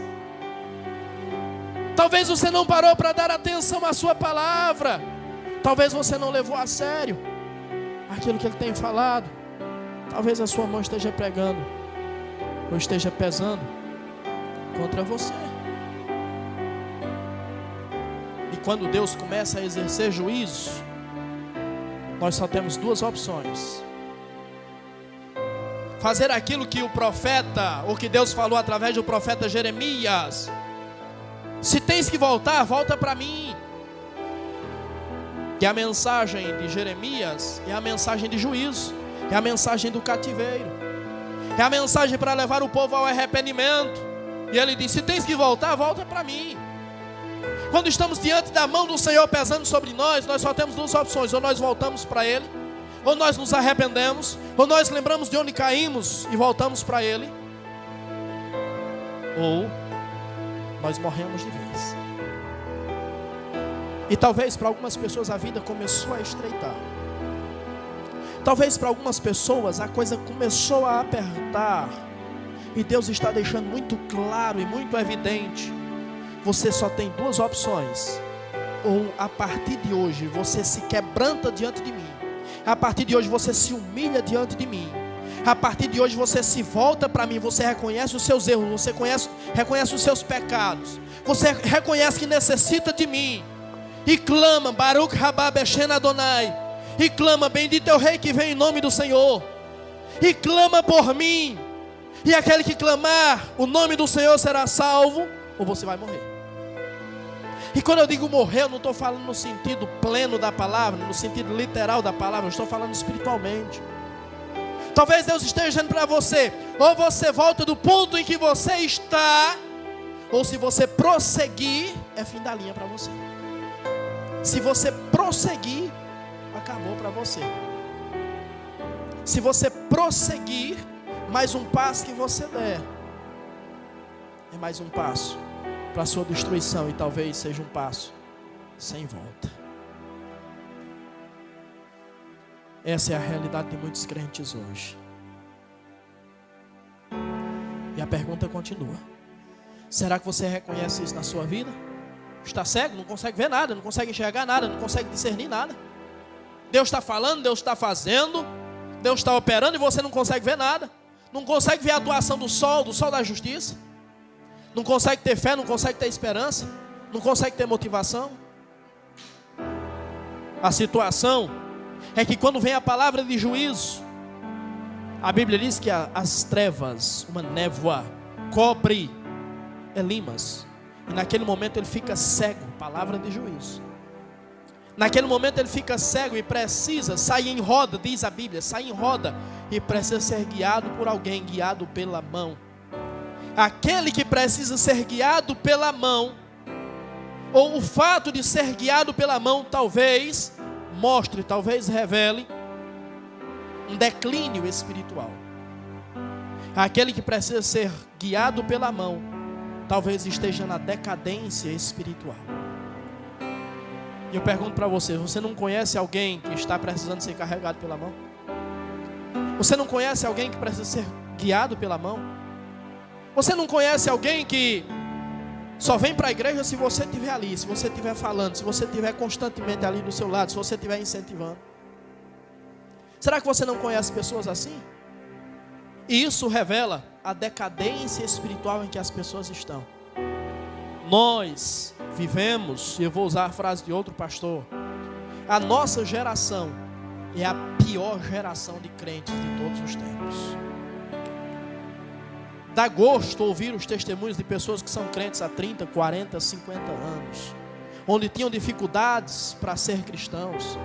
Talvez você não parou para dar atenção à sua palavra. Talvez você não levou a sério aquilo que ele tem falado. Talvez a sua mão esteja pregando ou esteja pesando contra você. E quando Deus começa a exercer juízo, nós só temos duas opções: fazer aquilo que o profeta, ou que Deus falou através do profeta Jeremias: se tens que voltar, volta para mim. Que a mensagem de Jeremias é a mensagem de juízo, é a mensagem do cativeiro, é a mensagem para levar o povo ao arrependimento. E ele diz: se tens que voltar, volta para mim. Quando estamos diante da mão do Senhor pesando sobre nós, nós só temos duas opções: ou nós voltamos para Ele, ou nós nos arrependemos, ou nós lembramos de onde caímos e voltamos para Ele, ou nós morremos de vez. E talvez para algumas pessoas a vida começou a estreitar. Talvez para algumas pessoas a coisa começou a apertar. E Deus está deixando muito claro e muito evidente: você só tem duas opções. Ou a partir de hoje você se quebranta diante de mim, a partir de hoje você se humilha diante de mim, a partir de hoje você se volta para mim, você reconhece os seus erros, você reconhece os seus pecados, você reconhece que necessita de mim, e clama, Baruch Rabá Beshen Adonai, e clama, bendito é o Rei que vem em nome do Senhor, e clama por mim, e aquele que clamar o nome do Senhor será salvo, ou você vai morrer. E quando eu digo morrer, eu não estou falando no sentido pleno da palavra, no sentido literal da palavra, eu estou falando espiritualmente. Talvez Deus esteja dizendo para você: ou você volta do ponto em que você está, ou se você prosseguir, é fim da linha para você. Se você prosseguir, acabou para você. Se você prosseguir, mais um passo que você der, é mais um passo para a sua destruição, e talvez seja um passo sem volta. Essa é a realidade de muitos crentes hoje. E a pergunta continua: será que você reconhece isso na sua vida? Está cego, não consegue ver nada, não consegue enxergar nada, não consegue discernir nada. Deus está falando, Deus está fazendo, Deus está operando e você não consegue ver nada. Não consegue ver a atuação do sol da justiça. Não consegue ter fé, não consegue ter esperança, não consegue ter motivação. A situação é que quando vem a palavra de juízo, a Bíblia diz que as trevas, uma névoa, cobre Elimas, e naquele momento ele fica cego. Palavra de juízo. Naquele momento ele fica cego e precisa sair em roda, diz a Bíblia, sair em roda, e precisa ser guiado por alguém, guiado pela mão. Aquele que precisa ser guiado pela mão, ou o fato de ser guiado pela mão, talvez mostre, talvez revele um declínio espiritual. Aquele que precisa ser guiado pela mão, talvez esteja na decadência espiritual. E eu pergunto para você: você não conhece alguém que está precisando ser carregado pela mão? Você não conhece alguém que precisa ser guiado pela mão? Você não conhece alguém que só vem para a igreja se você estiver ali, se você estiver falando, se você estiver constantemente ali do seu lado, se você estiver incentivando? Será que você não conhece pessoas assim? E isso revela a decadência espiritual em que as pessoas estão. Nós vivemos, e eu vou usar a frase de outro pastor, a nossa geração é a pior geração de crentes de todos os tempos. Dá gosto ouvir os testemunhos de pessoas que são crentes há 30, 40, 50 anos, onde tinham dificuldades para ser cristãos.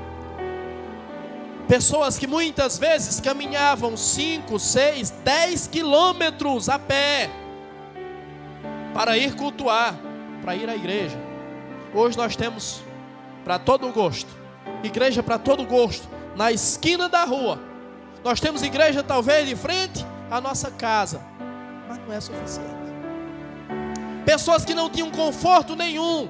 Pessoas que muitas vezes caminhavam 5, 6, 10 quilômetros a pé para ir cultuar, para ir à igreja. Hoje nós temos para todo gosto, igreja para todo gosto, na esquina da rua. Nós temos igreja talvez de frente à nossa casa, mas não é suficiente. Pessoas que não tinham conforto nenhum,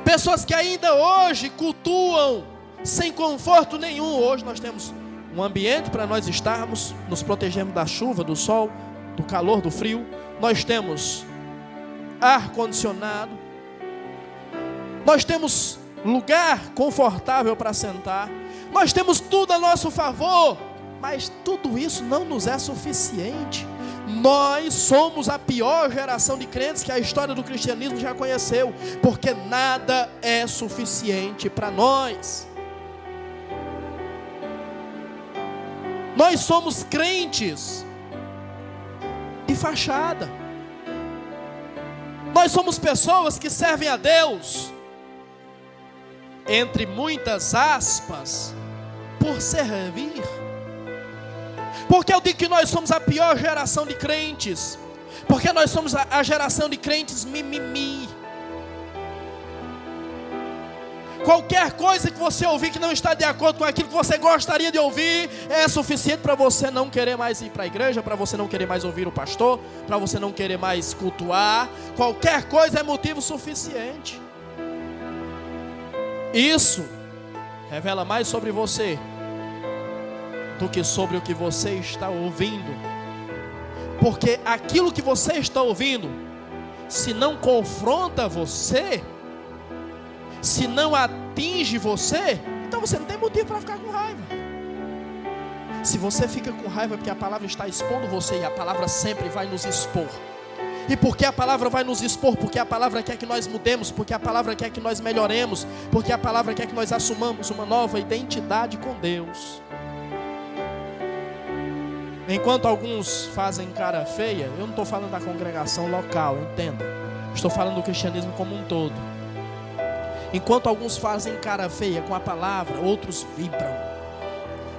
pessoas que ainda hoje cultuam sem conforto nenhum. Hoje nós temos um ambiente para nós estarmos, nos protegermos da chuva, do sol, do calor, do frio. Nós temos ar-condicionado, nós temos lugar confortável para sentar, nós temos tudo a nosso favor, mas tudo isso não nos é suficiente. Nós somos a pior geração de crentes que a história do cristianismo já conheceu, porque nada é suficiente para nós. Nós somos crentes de fachada. Nós somos pessoas que servem a Deus, entre muitas aspas, por servir. Porque eu digo que nós somos a pior geração de crentes? Porque nós somos a geração de crentes mimimi. Qualquer coisa que você ouvir que não está de acordo com aquilo que você gostaria de ouvir, é suficiente para você não querer mais ir para a igreja, para você não querer mais ouvir o pastor, para você não querer mais cultuar. Qualquer coisa é motivo suficiente. Isso revela mais sobre você do que sobre o que você está ouvindo. Porque aquilo que você está ouvindo, se não confronta você, se não atinge você, então você não tem motivo para ficar com raiva. Se você fica com raiva, é porque a palavra está expondo você, e a palavra sempre vai nos expor. E porque a palavra vai nos expor? Porque a palavra quer que nós mudemos, porque a palavra quer que nós melhoremos, porque a palavra quer que nós assumamos uma nova identidade com Deus. Enquanto alguns fazem cara feia, eu não estou falando da congregação local, entenda. Estou falando do cristianismo como um todo. Enquanto alguns fazem cara feia com a palavra, outros vibram,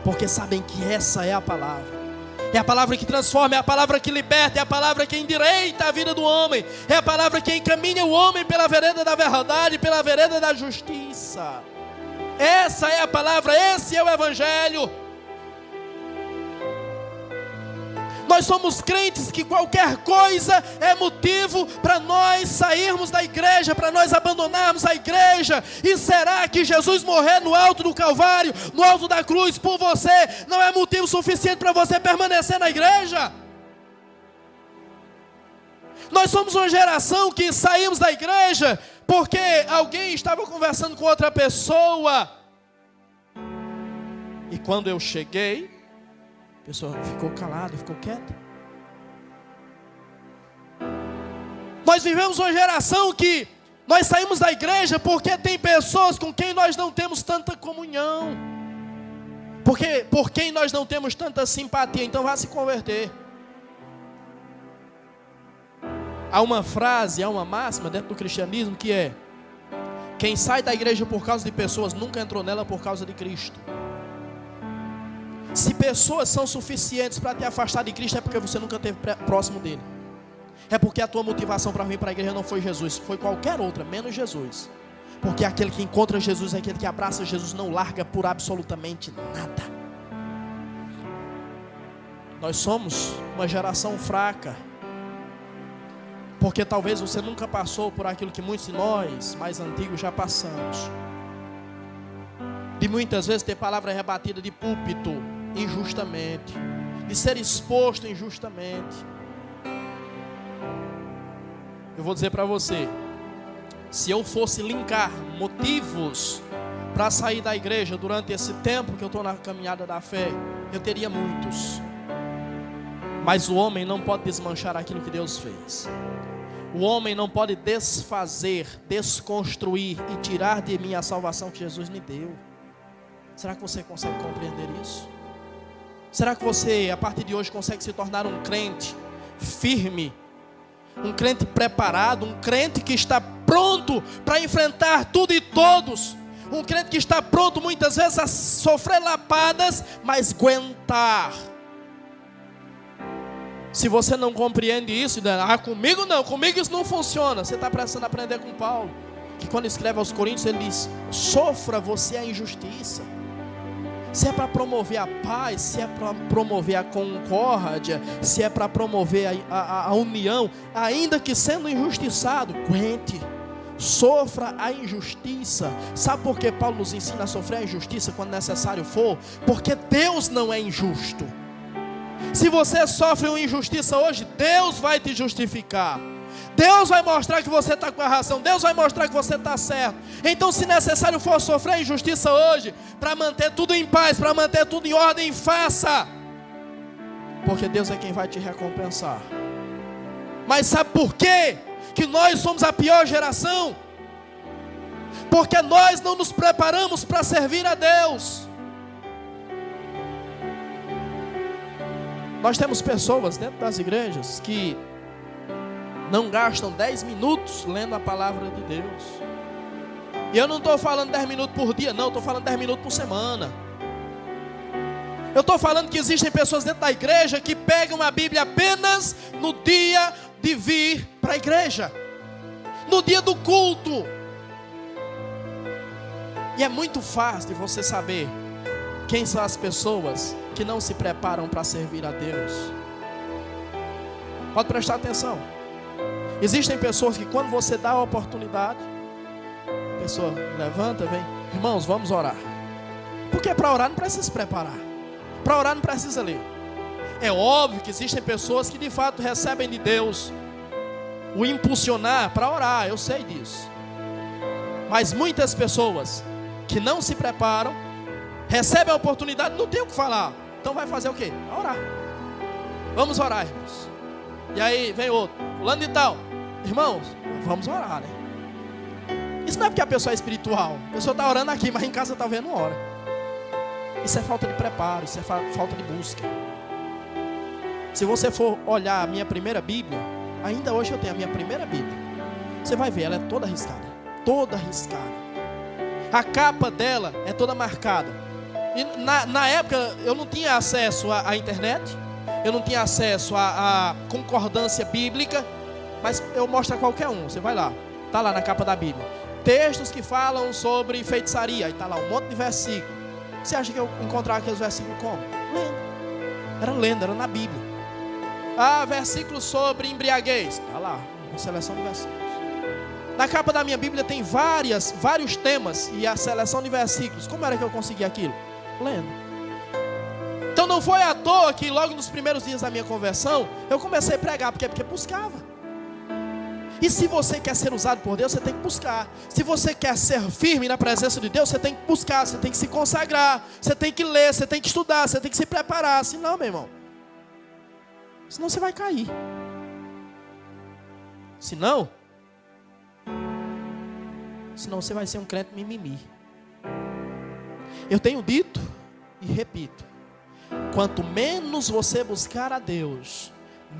porque sabem que essa é a palavra. É a palavra que transforma, é a palavra que liberta, é a palavra que endireita a vida do homem, é a palavra que encaminha o homem pela vereda da verdade, pela vereda da justiça. Essa é a palavra, esse é o evangelho. Nós somos crentes que qualquer coisa é motivo para nós sairmos da igreja, para nós abandonarmos a igreja. E será que Jesus morrer no alto do Calvário, no alto da cruz por você, não é motivo suficiente para você permanecer na igreja? Nós somos uma geração que saímos da igreja porque alguém estava conversando com outra pessoa. E quando eu cheguei, a pessoa ficou calada, ficou quieta. Nós vivemos uma geração que nós saímos da igreja porque tem pessoas com quem nós não temos tanta comunhão, porque por quem nós não temos tanta simpatia. Então vá se converter. Há uma frase, há uma máxima dentro do cristianismo que é: quem sai da igreja por causa de pessoas nunca entrou nela por causa de Cristo. Se pessoas são suficientes para te afastar de Cristo, é porque você nunca esteve próximo dele. É porque a tua motivação para vir para a igreja não foi Jesus, foi qualquer outra, menos Jesus. Porque aquele que encontra Jesus, é aquele que abraça Jesus, não larga por absolutamente nada. Nós somos uma geração fraca, porque talvez você nunca passou por aquilo que muitos de nós, mais antigos, já passamos. De muitas vezes ter palavra rebatida de púlpito injustamente, de ser exposto injustamente. Eu vou dizer para você, se eu fosse linkar motivos para sair da igreja durante esse tempo que eu estou na caminhada da fé, eu teria muitos. Mas o homem não pode desmanchar aquilo que Deus fez. O homem não pode desfazer, desconstruir e tirar de mim a salvação que Jesus me deu. Será que você consegue compreender isso? Será que você, a partir de hoje, consegue se tornar um crente firme, um crente preparado, um crente que está pronto para enfrentar tudo e todos, um crente que está pronto muitas vezes a sofrer lapadas, mas aguentar? Se você não compreende isso, comigo não, comigo isso não funciona. Você está precisando aprender com Paulo, que quando escreve aos Coríntios ele diz: sofra você a injustiça. Se é para promover a paz, se é para promover a concórdia, se é para promover a união, ainda que sendo injustiçado, aguente, sofra a injustiça. Sabe por que Paulo nos ensina a sofrer a injustiça quando necessário for? Porque Deus não é injusto. Se você sofre uma injustiça hoje, Deus vai te justificar. Deus vai mostrar que você está com a razão. Deus vai mostrar que você está certo. Então, se necessário for sofrer injustiça hoje, para manter tudo em paz, para manter tudo em ordem, faça. Porque Deus é quem vai te recompensar. Mas sabe por quê que nós somos a pior geração? Porque nós não nos preparamos para servir a Deus. Nós temos pessoas dentro das igrejas que não gastam 10 minutos lendo a palavra de Deus. E eu não estou falando 10 minutos por dia, não, estou falando 10 minutos por semana. Eu estou falando que existem pessoas dentro da igreja que pegam a Bíblia apenas no dia de vir para a igreja, no dia do culto. E é muito fácil de você saber quem são as pessoas que não se preparam para servir a Deus. Pode prestar atenção. Existem pessoas que quando você dá a oportunidade, a pessoa levanta, vem: irmãos, vamos orar. Porque para orar não precisa se preparar, para orar não precisa ler. É óbvio que existem pessoas que de fato recebem de Deus o impulsionar para orar, eu sei disso. Mas muitas pessoas que não se preparam, recebem a oportunidade, não tem o que falar. Então vai fazer o quê? Orar. Vamos orar, irmãos. E aí vem outro, fulano de tal. Irmãos, vamos orar, né? Isso não é porque a pessoa é espiritual. A pessoa está orando aqui, mas em casa está vendo hora. Isso é falta de preparo, isso é falta de busca. Se você for olhar a minha primeira Bíblia, ainda hoje eu tenho a minha primeira Bíblia. Você vai ver, ela é toda riscada. Toda riscada. A capa dela é toda marcada. E na época eu não tinha acesso à internet. Eu não tinha acesso à concordância bíblica. Mas eu mostro a qualquer um. Você vai lá. Está lá na capa da Bíblia. Textos que falam sobre feitiçaria. Aí está lá um monte de versículos. Você acha que eu encontrava aqueles versículos como? Lendo, era na Bíblia. Versículos sobre embriaguez. Está lá, uma seleção de versículos. Na capa da minha Bíblia tem vários temas e a seleção de versículos. Como era que eu consegui aquilo? Lendo. Então não foi à toa que logo nos primeiros dias da minha conversão eu comecei a pregar. Porque buscava. E se você quer ser usado por Deus, você tem que buscar. Se você quer ser firme na presença de Deus, você tem que buscar, você tem que se consagrar, você tem que ler, você tem que estudar, você tem que se preparar. Senão, meu irmão, senão você vai cair. Senão você vai ser um crente mimimi. Eu tenho dito e repito: quanto menos você buscar a Deus,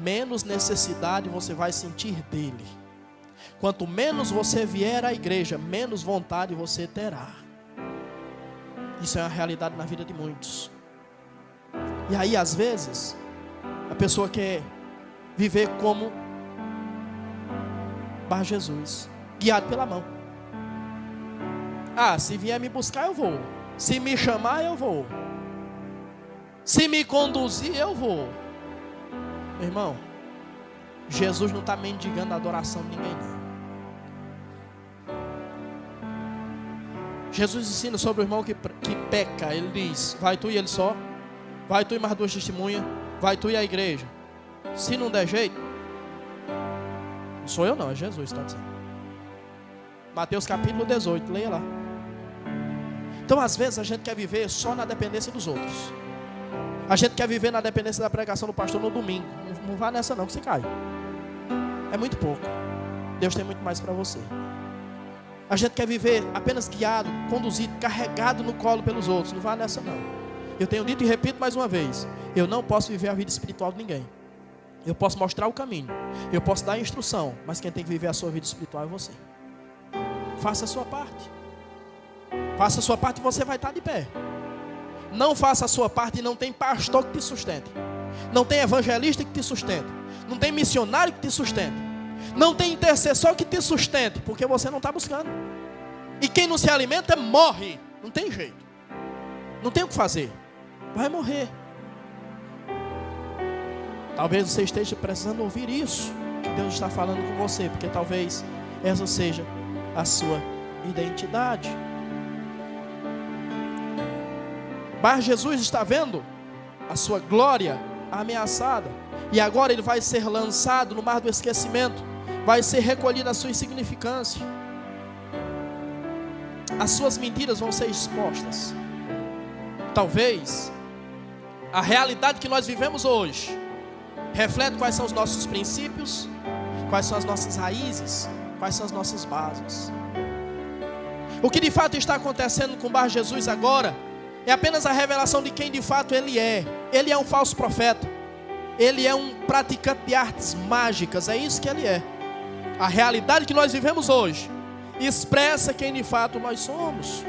menos necessidade você vai sentir dele. Quanto menos você vier à igreja, menos vontade você terá. Isso é uma realidade na vida de muitos. E aí às vezes a pessoa quer viver como Bar Jesus, guiado pela mão. Se vier me buscar eu vou. Se me chamar eu vou. Se me conduzir eu vou. Meu irmão, Jesus não está mendigando a adoração de ninguém não. Jesus ensina sobre o irmão que peca. Ele diz: vai tu e ele só. Vai tu e mais 2 testemunhas. Vai tu e a igreja. Se não der jeito, não sou eu não, é Jesus que está dizendo. Mateus capítulo 18, leia lá. Então às vezes a gente quer viver só na dependência dos outros. A gente quer viver na dependência da pregação do pastor no domingo. Não vá nessa não, que você cai. É muito pouco. Deus tem muito mais para você. A gente quer viver apenas guiado, conduzido, carregado no colo pelos outros. Não vá nessa não. Eu tenho dito e repito mais uma vez: eu não posso viver a vida espiritual de ninguém. Eu posso mostrar o caminho, eu posso dar a instrução, mas quem tem que viver a sua vida espiritual é você. Faça a sua parte. Faça a sua parte e você vai estar de pé. Não faça a sua parte e não tem pastor que te sustente. Não tem evangelista que te sustente. Não tem missionário que te sustente. Não tem intercessor que te sustente, porque você não está buscando. E quem não se alimenta morre. Não tem jeito. Não tem o que fazer. Vai morrer. Talvez você esteja precisando ouvir isso que Deus está falando com você, porque talvez essa seja a sua identidade. Mas Jesus está vendo a sua glória ameaçada. E agora ele vai ser lançado no mar do esquecimento. Vai ser recolhido a sua insignificância. As suas mentiras vão ser expostas. Talvez a realidade que nós vivemos hoje reflete quais são os nossos princípios, quais são as nossas raízes, quais são as nossas bases. O que de fato está acontecendo com Bar Jesus agora é apenas a revelação de quem de fato ele é. Ele é um falso profeta. Ele é um praticante de artes mágicas. É isso que ele é. A realidade que nós vivemos hoje expressa quem de fato nós somos.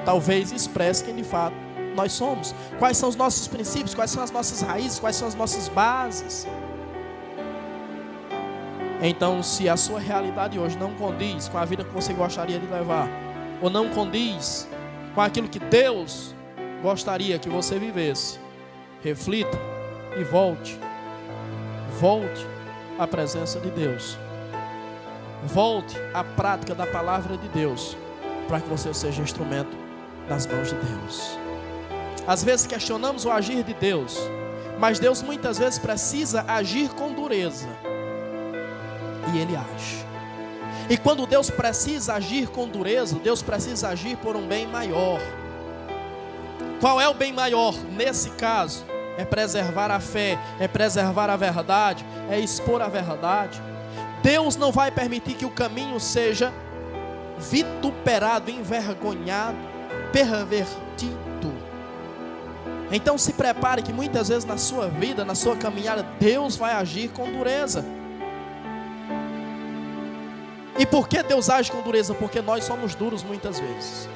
Talvez expresse quem de fato nós somos. Quais são os nossos princípios, quais são as nossas raízes, quais são as nossas bases. Então, se a sua realidade hoje não condiz com a vida que você gostaria de levar, ou não condiz com aquilo que Deus gostaria que você vivesse, reflita e volte à presença de Deus. Volte à prática da palavra de Deus, para que você seja instrumento nas mãos de Deus. Às vezes questionamos o agir de Deus, Mas Deus muitas vezes precisa agir com dureza. E Ele age. E quando Deus precisa agir com dureza, Deus precisa agir por um bem maior. Qual é o bem maior? Nesse caso, é preservar a fé, é preservar a verdade, é expor a verdade. Deus não vai permitir que o caminho seja vituperado, envergonhado, pervertido. Então se prepare que muitas vezes na sua vida, na sua caminhada, Deus vai agir com dureza. E por que Deus age com dureza? Porque nós somos duros muitas vezes.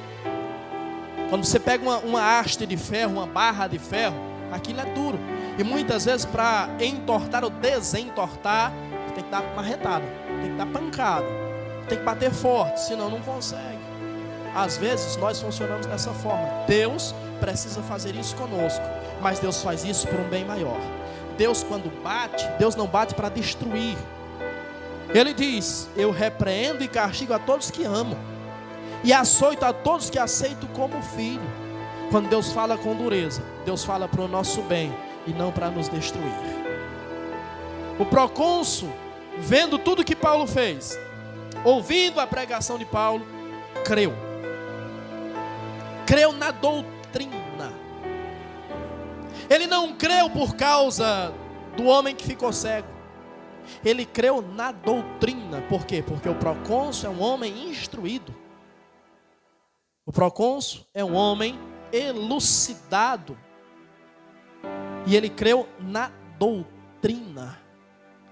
Quando você pega uma haste de ferro, uma barra de ferro, aquilo é duro. E muitas vezes para entortar ou desentortar, tem que dar marretada, tem que dar pancada, tem que bater forte, senão não consegue. Às vezes nós funcionamos dessa forma. Deus precisa fazer isso conosco, mas Deus faz isso por um bem maior. Deus, quando bate, Deus não bate para destruir. Ele diz: eu repreendo e castigo a todos que amo, e açoito a todos que aceito como filho. Quando Deus fala com dureza, Deus fala para o nosso bem e não para nos destruir. O procônsul, vendo tudo que Paulo fez, ouvindo a pregação de Paulo, creu. Creu na doutrina. Ele não creu por causa do homem que ficou cego. Ele creu na doutrina. Por quê? Porque o procônsul é um homem instruído. O procônsul é um homem elucidado. E ele creu na doutrina.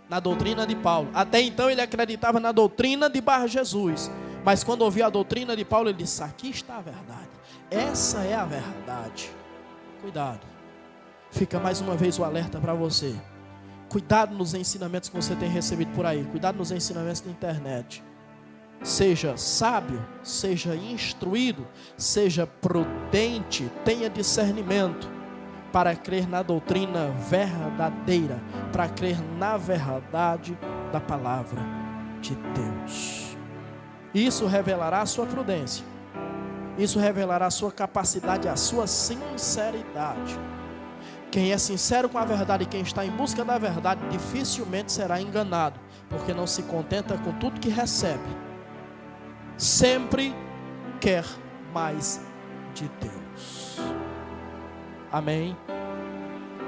Na doutrina de Paulo. Até então ele acreditava na doutrina de Bar Jesus. Mas quando ouviu a doutrina de Paulo, ele disse: aqui está a verdade. Essa é a verdade. Cuidado. Fica mais uma vez o alerta para você. Cuidado nos ensinamentos que você tem recebido por aí. Cuidado nos ensinamentos da internet. Seja sábio, seja instruído, seja prudente, tenha discernimento para crer na doutrina verdadeira, para crer na verdade da palavra de Deus. Isso revelará a sua prudência. Isso revelará a sua capacidade, a sua sinceridade. Quem é sincero com a verdade e quem está em busca da verdade dificilmente será enganado, porque não se contenta com tudo que recebe. Sempre quer mais de Deus. Amém?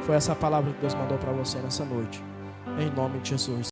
Foi essa a palavra que Deus mandou para você nessa noite. Em nome de Jesus.